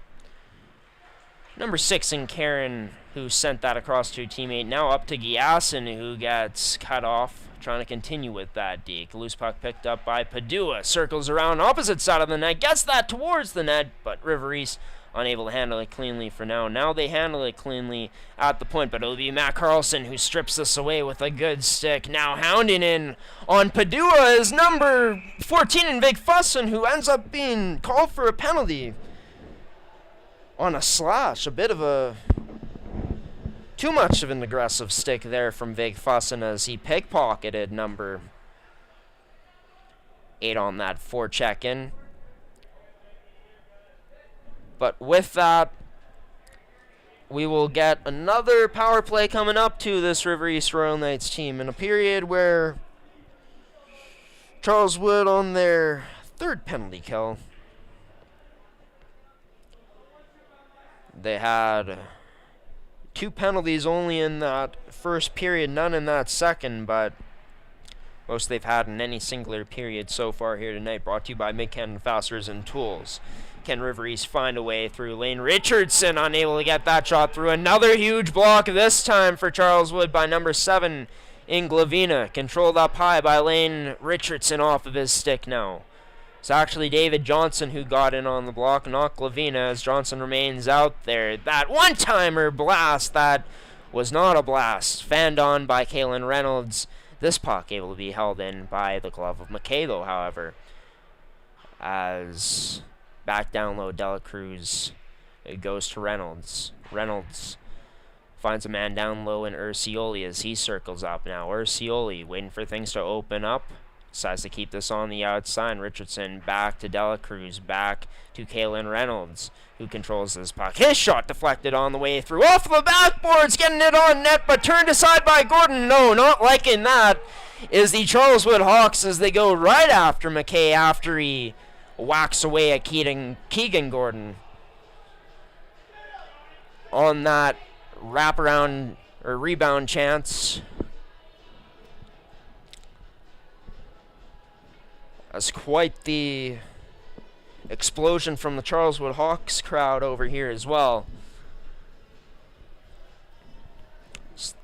number 6 in Karen, who sent that across to a teammate. Now up to Giasin, who gets cut off, trying to continue with that deke. Loose puck picked up by Padua. Circles around opposite side of the net, gets that towards the net, but River East unable to handle it cleanly for now. Now they handle it cleanly at the point, but it'll be Matt Carlson who strips this away with a good stick. Now hounding in on Padua is number 14 in Vic Fusson, who ends up being called for a penalty on a slash. A bit of a too much of an aggressive stick there from Vic Fusson, as he pickpocketed number 8 on that forecheck-in. But with that, we will get another power play coming up to this River East Royal Knights team in a period where Charleswood on their 3rd penalty kill. They had 2 penalties only in that first period, none in that second, but most they've had in any singular period so far here tonight. Brought to you by McKenna Fasteners and Tools. Can River East find a way through Lane Richardson, unable to get that shot through. Another huge block, this time for Charleswood by number 7 in Glavina. Controlled up high by Lane Richardson off of his stick now. It's actually David Johnson who got in on the block, not Glavina, as Johnson remains out there. That one-timer blast that was not a blast. Fanned on by Kalen Reynolds. This puck able to be held in by the glove of McKay, though, however. As back down low, Dela Cruz. It goes to Reynolds. Reynolds finds a man down low in Ursioli as he circles up now. Ursioli waiting for things to open up. Decides to keep this on the outside. Richardson back to Dela Cruz. Back to Kalen Reynolds, who controls this puck. His shot deflected on the way through. Off the backboards, getting it on net, but turned aside by Gordon. No, not liking that is the Charleswood Hawks as they go right after McKay after he whacks away at Keegan Gordon on that wraparound or rebound chance. That's quite the explosion from the Charleswood Hawks crowd over here as well.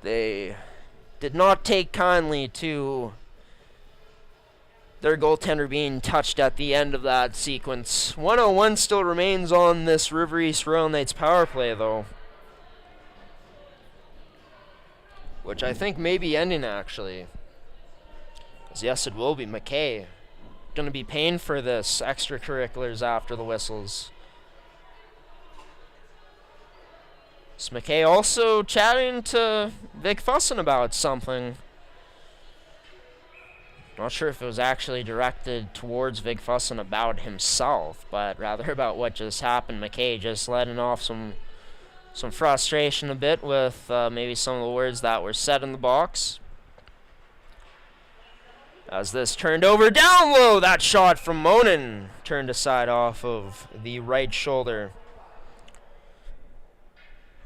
They did not take kindly to their goaltender being touched at the end of that sequence. 101 still remains on this River East Royal Knights power play, though, which I think may be ending, actually. As yes, it will be. McKay going to be paying for this extracurriculars after the whistles. Is McKay also chatting to Vic Fussin about something? Not sure if it was actually directed towards Vic Fussin about himself, but rather about what just happened. McKay just letting off some frustration a bit with maybe some of the words that were said in the box. As this turned over down low, that shot from Monin turned aside off of the right shoulder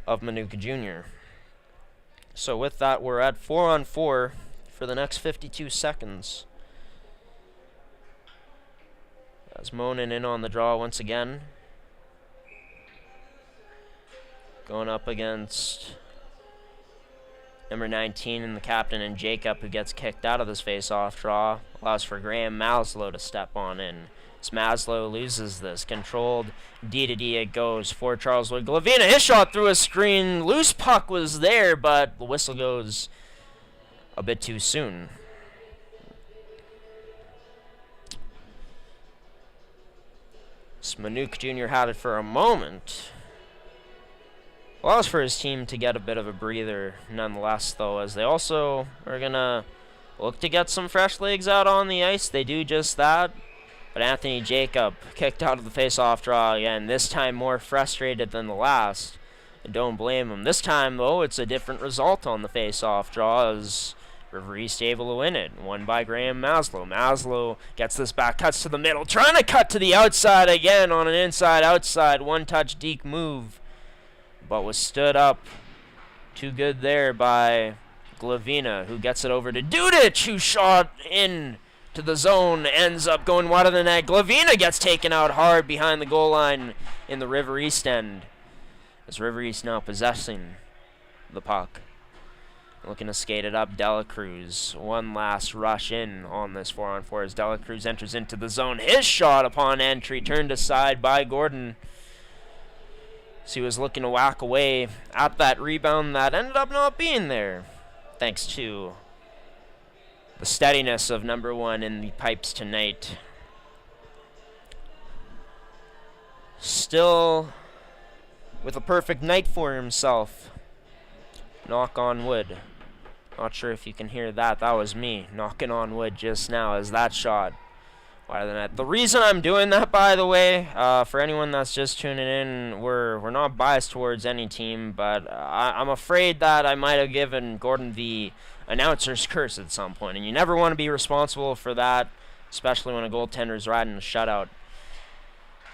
of Manuka Jr. So with that, we're at 4-on-4 for the next 52 seconds. As Monin in on the draw once again. Going up against number 19 and the captain and Jacob, who gets kicked out of this face-off draw. Allows for Graham Maslow to step on in. As Maslow loses this. Controlled D-to-D it goes for Charleswood. Glavina, his shot through a screen. Loose puck was there, but the whistle goes a bit too soon. Smanuk Jr. had it for a moment. Allows for his team to get a bit of a breather nonetheless, though, as they also are going to look to get some fresh legs out on the ice. They do just that. But Anthony Jacob kicked out of the face-off draw again, this time more frustrated than the last. And don't blame him. This time, though, it's a different result on the face-off draw as River East able to win it. Won by Graham Maslow. Maslow gets this back, cuts to the middle, trying to cut to the outside again on an inside-outside one-touch deke move. But was stood up too good there by Glavina, who gets it over to Dudic, who shot in to the zone, ends up going wide of the net. Glavina gets taken out hard behind the goal line in the River East end. As River East now possessing the puck. Looking to skate it up, Dela Cruz. One last rush in on this 4-on-4 as Dela Cruz enters into the zone. His shot upon entry turned aside by Gordon. So he was looking to whack away at that rebound that ended up not being there, thanks to the steadiness of number one in the pipes tonight. Still with a perfect night for himself. Knock on wood. Not sure if you can hear that. That was me knocking on wood just now as that shot wide of the net. The reason I'm doing that, by the way, for anyone that's just tuning in, we're not biased towards any team, but I'm afraid that I might have given Gordon the announcer's curse at some point, and you never want to be responsible for that, especially when a goaltender's riding a shutout.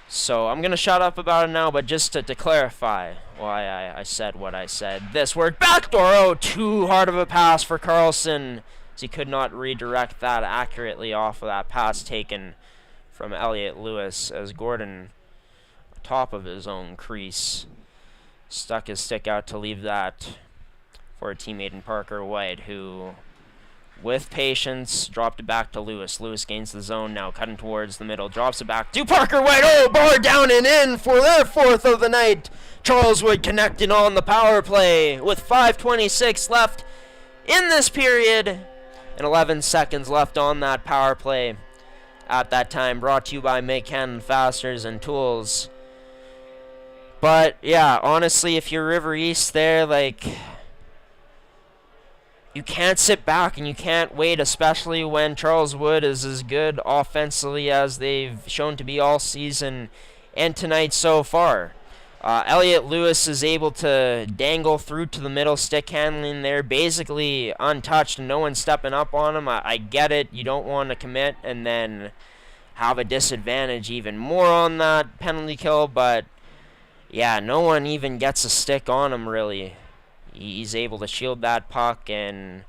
So I'm going to shut up about it now, but just to clarify why I said what I said. This word backdoor, oh, too hard of a pass for Carlson, as he could not redirect that accurately off of that pass taken from Elliott Lewis, as Gordon, top of his own crease, stuck his stick out to leave that for a teammate in Parker White, who, with patience, dropped it back to Lewis. Lewis gains the zone now, cutting towards the middle, drops it back to Parker White. Oh, bar down and in for their fourth of the night. Charleswood connecting on the power play with 5:26 left in this period and 11 seconds left on that power play. At that time, brought to you by Make Cannon Fasteners and Tools. But yeah, honestly, if you're River East there, like, you can't sit back and you can't wait, especially when Charleswood is as good offensively as they've shown to be all season and tonight so far. Elliot Lewis is able to dangle through to the middle, stick handling there, basically untouched and no one stepping up on him. I get it, you don't want to commit and then have a disadvantage even more on that penalty kill, but yeah, no one even gets a stick on him really. He's able to shield that puck and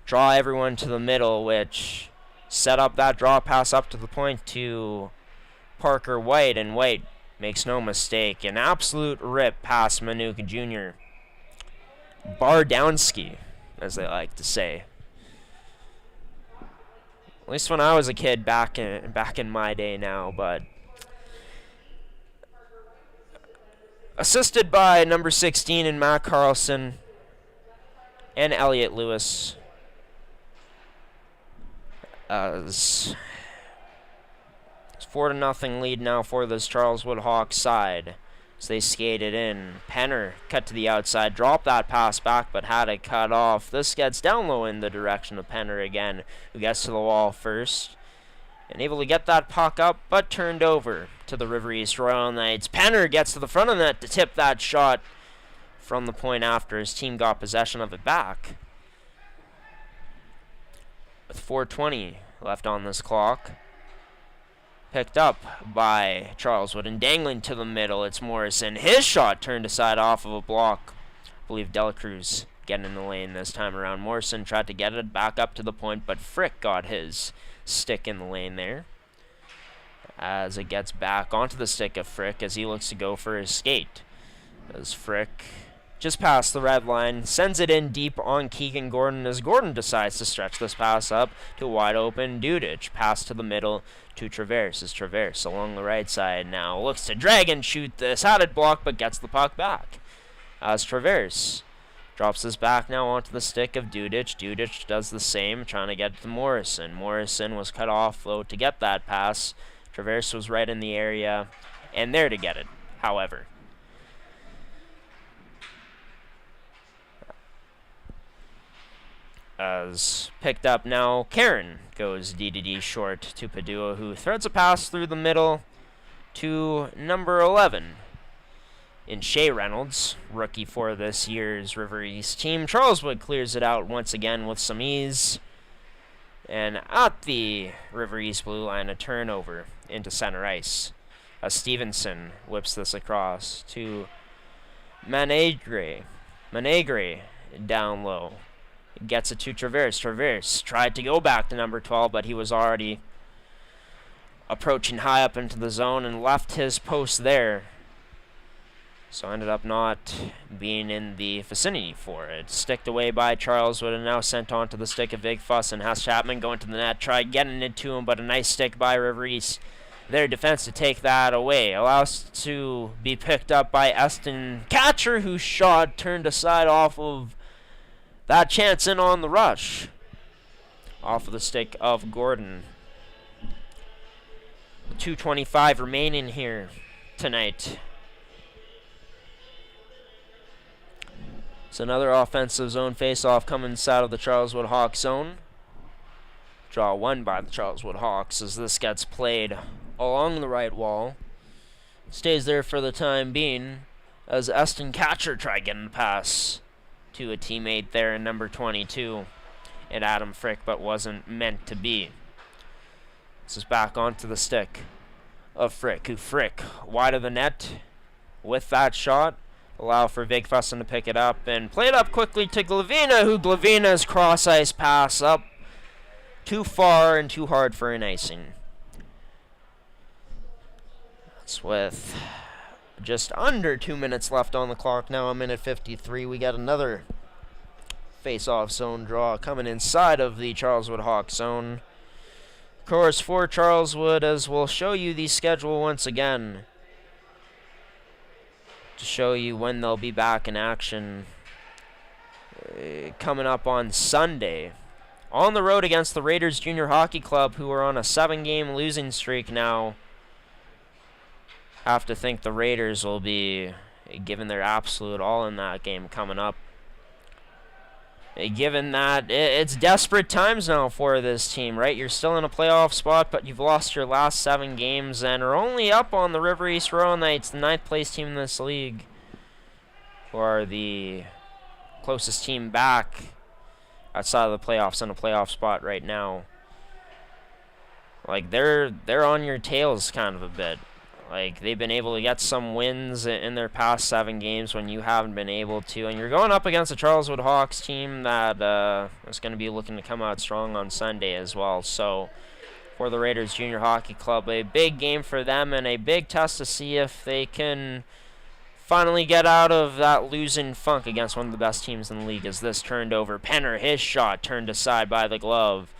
draw everyone to the middle, which set up that draw pass up to the point to Parker White, and White makes no mistake. An absolute rip past Manuka Jr. Bardowski, as they like to say. At least when I was a kid back in my day now, but assisted by number 16 in Matt Carlson and Elliot Lewis. It's 4-0 lead now for this Charleswood Hawks side as they skated in. Penner cut to the outside, dropped that pass back, but had it cut off. This gets down low in the direction of Penner again, who gets to the wall first. And able to get that puck up, but turned over to the River East Royal Knights. Penner gets to the front of the net to tip that shot from the point after his team got possession of it back. With 4:20 left on this clock. Picked up by Charleswood and dangling to the middle. It's Morrison. His shot turned aside off of a block. I believe Delacruz getting in the lane this time around. Morrison tried to get it back up to the point, but Frick got his stick in the lane there. As it gets back onto the stick of Frick as he looks to go for his skate. As Frick just past the red line, sends it in deep on Keegan Gordon as Gordon decides to stretch this pass up to wide open Dudich. Pass to the middle to Traverse as Traverse along the right side now looks to drag and shoot this. Had it blocked but gets the puck back. As Traverse drops this back now onto the stick of Dudich. Dudich does the same, trying to get it to Morrison. Morrison was cut off though to get that pass. Traverse was right in the area and there to get it, however. As picked up now, Karen goes D-to-D short to Padua, who threads a pass through the middle to number 11 in Shea Reynolds, rookie for this year's River East team. Charleswood clears it out once again with some ease. And at the River East blue line, a turnover into center ice. As Stevenson whips this across to Manegre down low. Gets it to Traverse. Traverse tried to go back to number 12, but he was already approaching high up into the zone and left his post there. So ended up not being in the vicinity for it. Sticked away by Charleswood and now sent on to the stick of Big Fuss, and has Chapman going to the net, tried getting it to him, but a nice stick by River East. Their defense to take that away. Allows to be picked up by Eston Catcher, whose shot turned aside off of that chance in on the rush. Off of the stick of Gordon. 2:25 remaining here tonight. It's another offensive zone face-off coming inside of the Charleswood Hawks zone. Draw one by the Charleswood Hawks as this gets played along the right wall. Stays there for the time being as Eston Catcher tried getting the pass to a teammate there in number 22 and Adam Frick, but wasn't meant to be. This is back onto the stick of Frick, who Frick wide of the net with that shot. Allow for Vigfussen to pick it up and play it up quickly to Glavina, who Glavina's cross ice pass up too far and too hard for an icing. That's with just under 2 minutes left on the clock now, a minute 53. We got another face-off zone draw coming inside of the Charleswood Hawks zone. Of course, for Charleswood, as we'll show you the schedule once again. to show you when they'll be back in action. Coming up on Sunday. On the road against the Raiders Junior Hockey Club, who are on a 7-game losing streak now. Have to think the Raiders will be giving their absolute all in that game coming up. Given that it's desperate times now for this team, right? You're still in a playoff spot, but you've lost your last 7 games and are only up on the River East Royal Knights, the 9th place team in this league, who are the closest team back outside of the playoffs in a playoff spot right now. Like, they're on your tails kind of a bit. Like, they've been able to get some wins in their past 7 games when you haven't been able to. And you're going up against the Charleswood Hawks team that is going to be looking to come out strong on Sunday as well. So, for the Raiders Junior Hockey Club, a big game for them and a big test to see if they can finally get out of that losing funk against one of the best teams in the league. As this turned over, Penner, his shot turned aside by the glove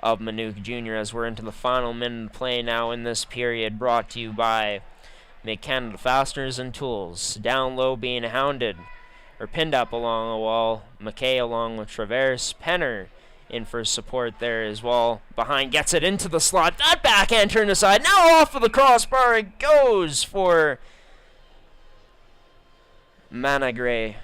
of Manook Jr. as we're into the final minute of play now in this period, brought to you by Make-Canada Fasteners and Tools. Down low being hounded, or pinned up along the wall. McKay along with Traverse. Penner in for support there as well. Behind, gets it into the slot. That backhand turned aside. Now off of the crossbar. It goes for Managre.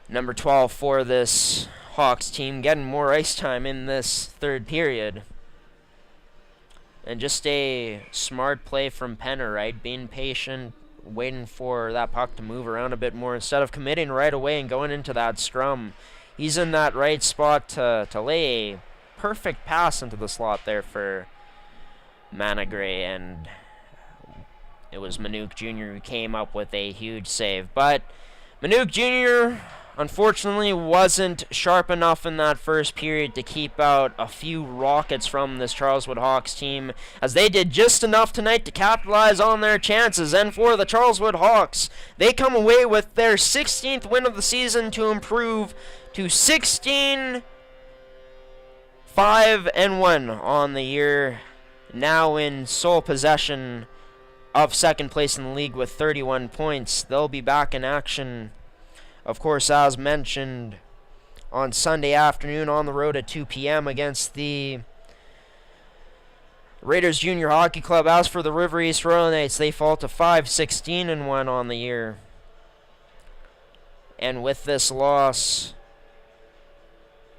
Number 12 for this Hawks team, getting more ice time in this third period. And just a smart play from Penner, right? Being patient, waiting for that puck to move around a bit more instead of committing right away and going into that scrum. He's in that right spot to lay a perfect pass into the slot there for Managre, and it was Manook Jr. who came up with a huge save. But Manook Jr. unfortunately wasn't sharp enough in that first period to keep out a few rockets from this Charleswood Hawks team, as they did just enough tonight to capitalize on their chances. And for the Charleswood Hawks, they come away with their 16th win of the season to improve to 16-5-1 on the year, now in sole possession of second place in the league with 31 points. They'll be back in action, of course, as mentioned, on Sunday afternoon on the road at 2 p.m. against the Raiders Junior Hockey Club. As for the River East Royal Knights, they fall to 5-16-1 on the year. And with this loss,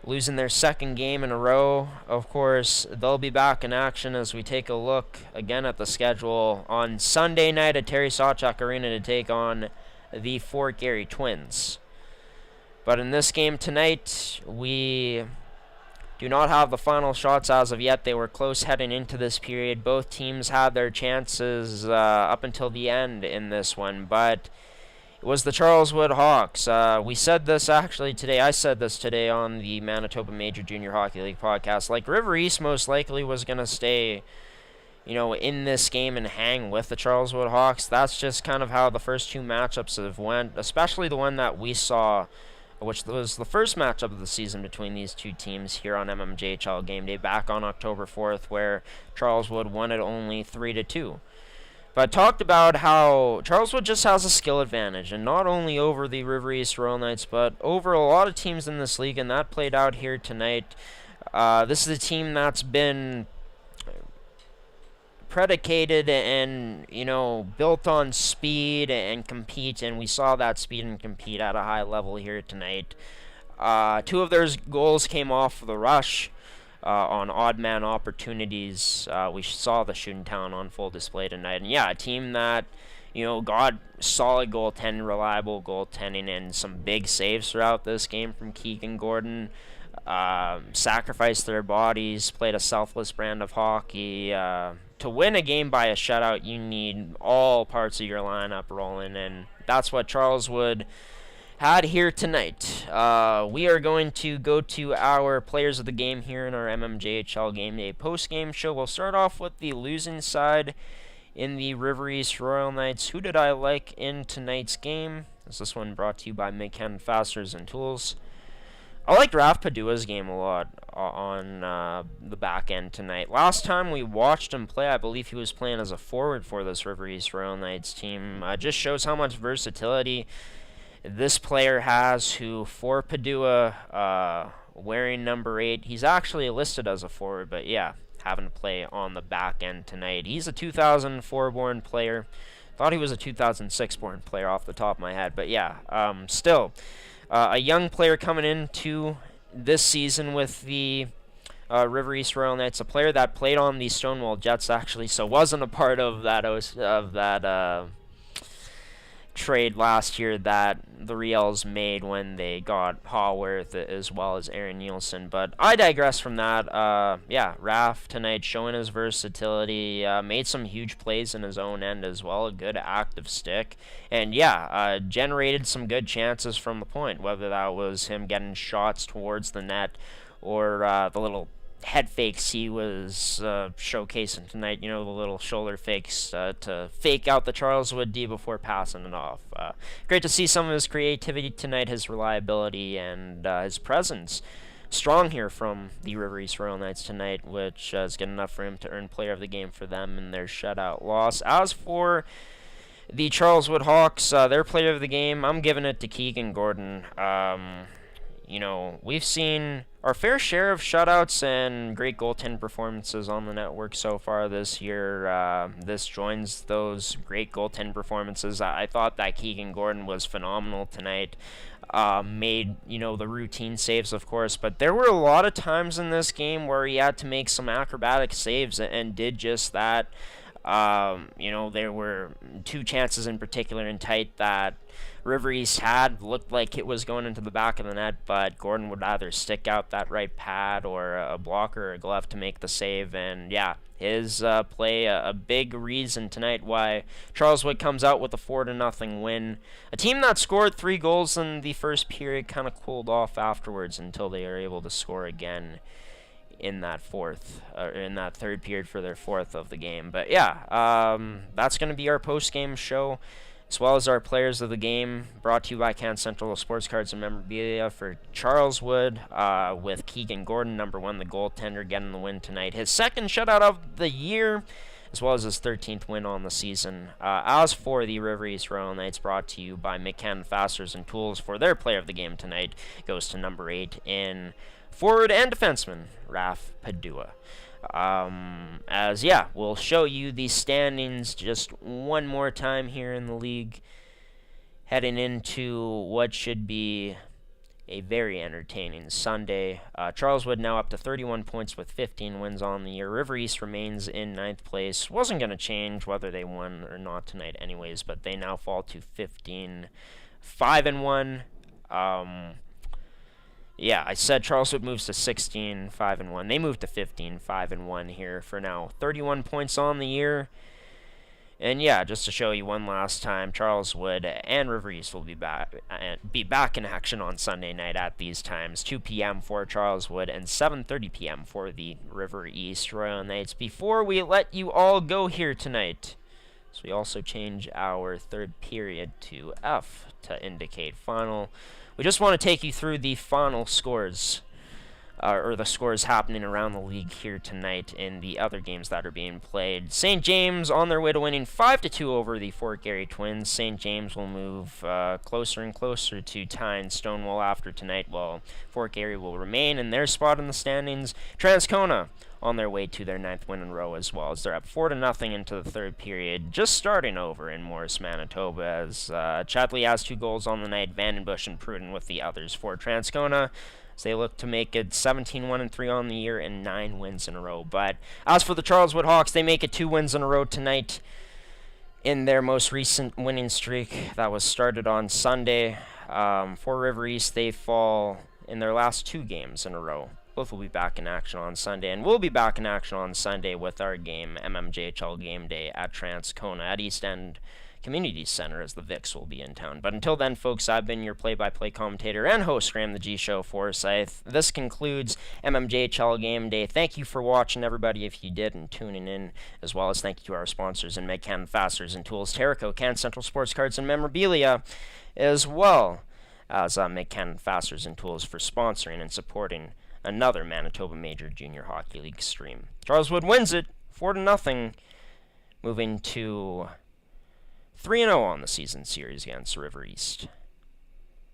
losing their second game in a row, of course, they'll be back in action as we take a look again at the schedule on Sunday night at Terry Sawchuk Arena to take on the Fort Garry Twins. But in this game tonight, we do not have the final shots as of yet. They were close heading into this period. Both teams had their chances up until the end in this one, but it was the Charleswood Hawks. We said this actually today. I said this today on the Manitoba Major Junior Hockey League podcast. Like, River East most likely was going to stay, in this game and hang with the Charleswood Hawks. That's just kind of how the first 2 matchups have went, especially the one that we saw, which was the first matchup of the season between these two teams here on mmjhl Game Day back on October 4th, where Charleswood won it only 3-2. But I talked about how Charleswood just has a skill advantage, and not only over the River East Royal Knights, but over a lot of teams in this league, and that played out here tonight. This is a team that's been predicated and, built on speed and compete, and we saw that speed and compete at a high level here tonight. 2 of their goals came off the rush on odd man opportunities. We saw the shooting talent on full display tonight, and a team that got solid goaltending, reliable goaltending, and some big saves throughout this game from Keegan Gordon. Sacrificed their bodies, played a selfless brand of hockey. To win a game by a shutout, you need all parts of your lineup rolling, and that's what Charleswood had here tonight. We are going to go to our players of the game here in our mmjhl Game Day post-game show. We'll start off with the losing side in the River East Royal Knights. Who did I like in tonight's game? This one brought to you by Make-Canada Fasteners and Tools. I liked Raf Padua's game a lot on the back end tonight. Last time we watched him play, I believe he was playing as a forward for this River East Royal Knights team. Just shows how much versatility this player has, who for Padua, wearing number 8, he's actually listed as a forward, but yeah, having to play on the back end tonight. He's a 2004 born player. Thought he was a 2006 born player off the top of my head, but yeah, still a young player coming into this season with the River East Royal Knights, a player that played on the Stonewall Jets actually, so wasn't a part of that trade last year that the Reals made when they got Haworth as well as Aaron Nielsen. But I digress from that. Yeah, Raf tonight showing his versatility, made some huge plays in his own end as well, a good active stick, and yeah, generated some good chances from the point, whether that was him getting shots towards the net or the little head fakes he was showcasing tonight, the little shoulder fakes to fake out the Charleswood D before passing it off. Great to see some of his creativity tonight, his reliability, and his presence strong here from the River East Royal Knights tonight, which is good enough for him to earn player of the game for them in their shutout loss. As for the Charleswood Hawks, their player of the game, I'm giving it to Keegan Gordon. We've seen our fair share of shutouts and great goaltend performances on the network so far this year. This joins those great goaltend performances. I thought that Keegan Gordon was phenomenal tonight. Made, the routine saves, of course, but there were a lot of times in this game where he had to make some acrobatic saves and did just that. There were 2 chances in particular in tight that River East had looked like it was going into the back of the net, but Gordon would either stick out that right pad or a blocker or a glove to make the save. And yeah, his play a big reason tonight why Charleswood comes out with a 4-0 win. A team that scored 3 goals in the first period kind of cooled off afterwards until they were able to score again in that third period for their 4th of the game. But yeah, that's going to be our post-game show, as well as our players of the game, brought to you by Can Central Sports Cards and Memorabilia for Charleswood, with Keegan Gordon, number 1, the goaltender, getting the win tonight. His 2nd shutout of the year, as well as his 13th win on the season. As for the River East Royal Knights, brought to you by McCann Fasteners and Tools, for their player of the game tonight, goes to number 8 in forward and defenseman, Raf Padua. We'll show you the standings just one more time here in the league, heading into what should be a very entertaining Sunday. Charleswood now up to 31 points with 15 wins on the year. River East remains in 9th place. Wasn't going to change whether they won or not tonight anyways, but they now fall to 15, 5-1. Yeah, I said Charleswood moves to 16, 5-1. They moved to 15, 5-1 here for now. 31 points on the year. And yeah, just to show you one last time, Charleswood and River East will be back in action on Sunday night at these times. 2 p.m. for Charleswood and 7:30 p.m. for the River East Royal Knights. Before we let you all go here tonight, so we also change our 3rd period to F to indicate final. We just want to take you through the final scores, or the scores happening around the league here tonight in the other games that are being played. St. James on their way to winning 5-2 over the Fort Garry Twins. St. James will move closer and closer to tying Stonewall after tonight, while Fort Garry will remain in their spot in the standings. Transcona on their way to their 9th win in a row, as well as they're up 4-0 into the 3rd period, just starting over in Morris, Manitoba, as Chadley has 2 goals on the night, Vandenbush and Pruden with the others for Transcona, as they look to make it 17-1-3 on the year and 9 wins in a row. But as for the Charleswood Hawks, they make it 2 wins in a row tonight in their most recent winning streak that was started on Sunday. For River East, they fall in their last 2 games in a row. Both will be back in action on Sunday, and we'll be back in action on Sunday with our game, mmjhl game day at Transcona at East End Community Center, as the Vicks will be in town. But until then, folks, I've been your play-by-play commentator and host, Graham the G Show Forsyth. This concludes mmjhl game day. Thank you for watching, everybody, if you did, and tuning in, as well as thank you to our sponsors in McCann Fasteners and Tools, Terrico, Can Central Sports Cards and Memorabilia, as well as make Canada Fasteners and Tools for sponsoring and supporting another Manitoba Major Junior Hockey League stream. Charleswood wins it 4-0, moving to 3-0 on the season series against River East.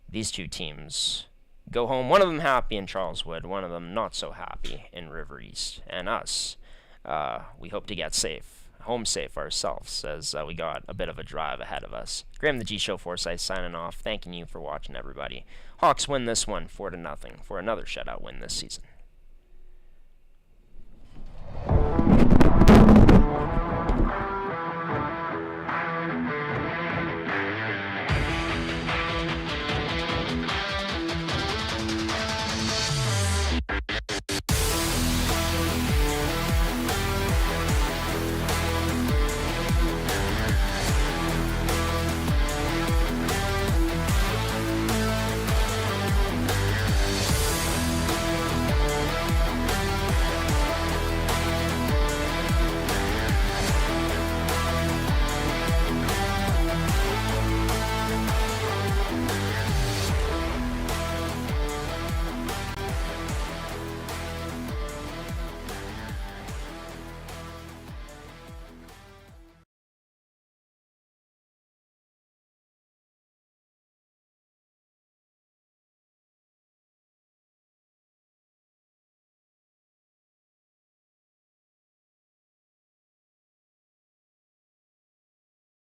These two teams go home, one of them happy in Charleswood, one of them not so happy in River East. And us, we hope to get home safe ourselves, as we got a bit of a drive ahead of us. Graham the G Show Forsyth signing off, thanking you for watching, everybody. Hawks win this one 4-0 for another shutout win this season.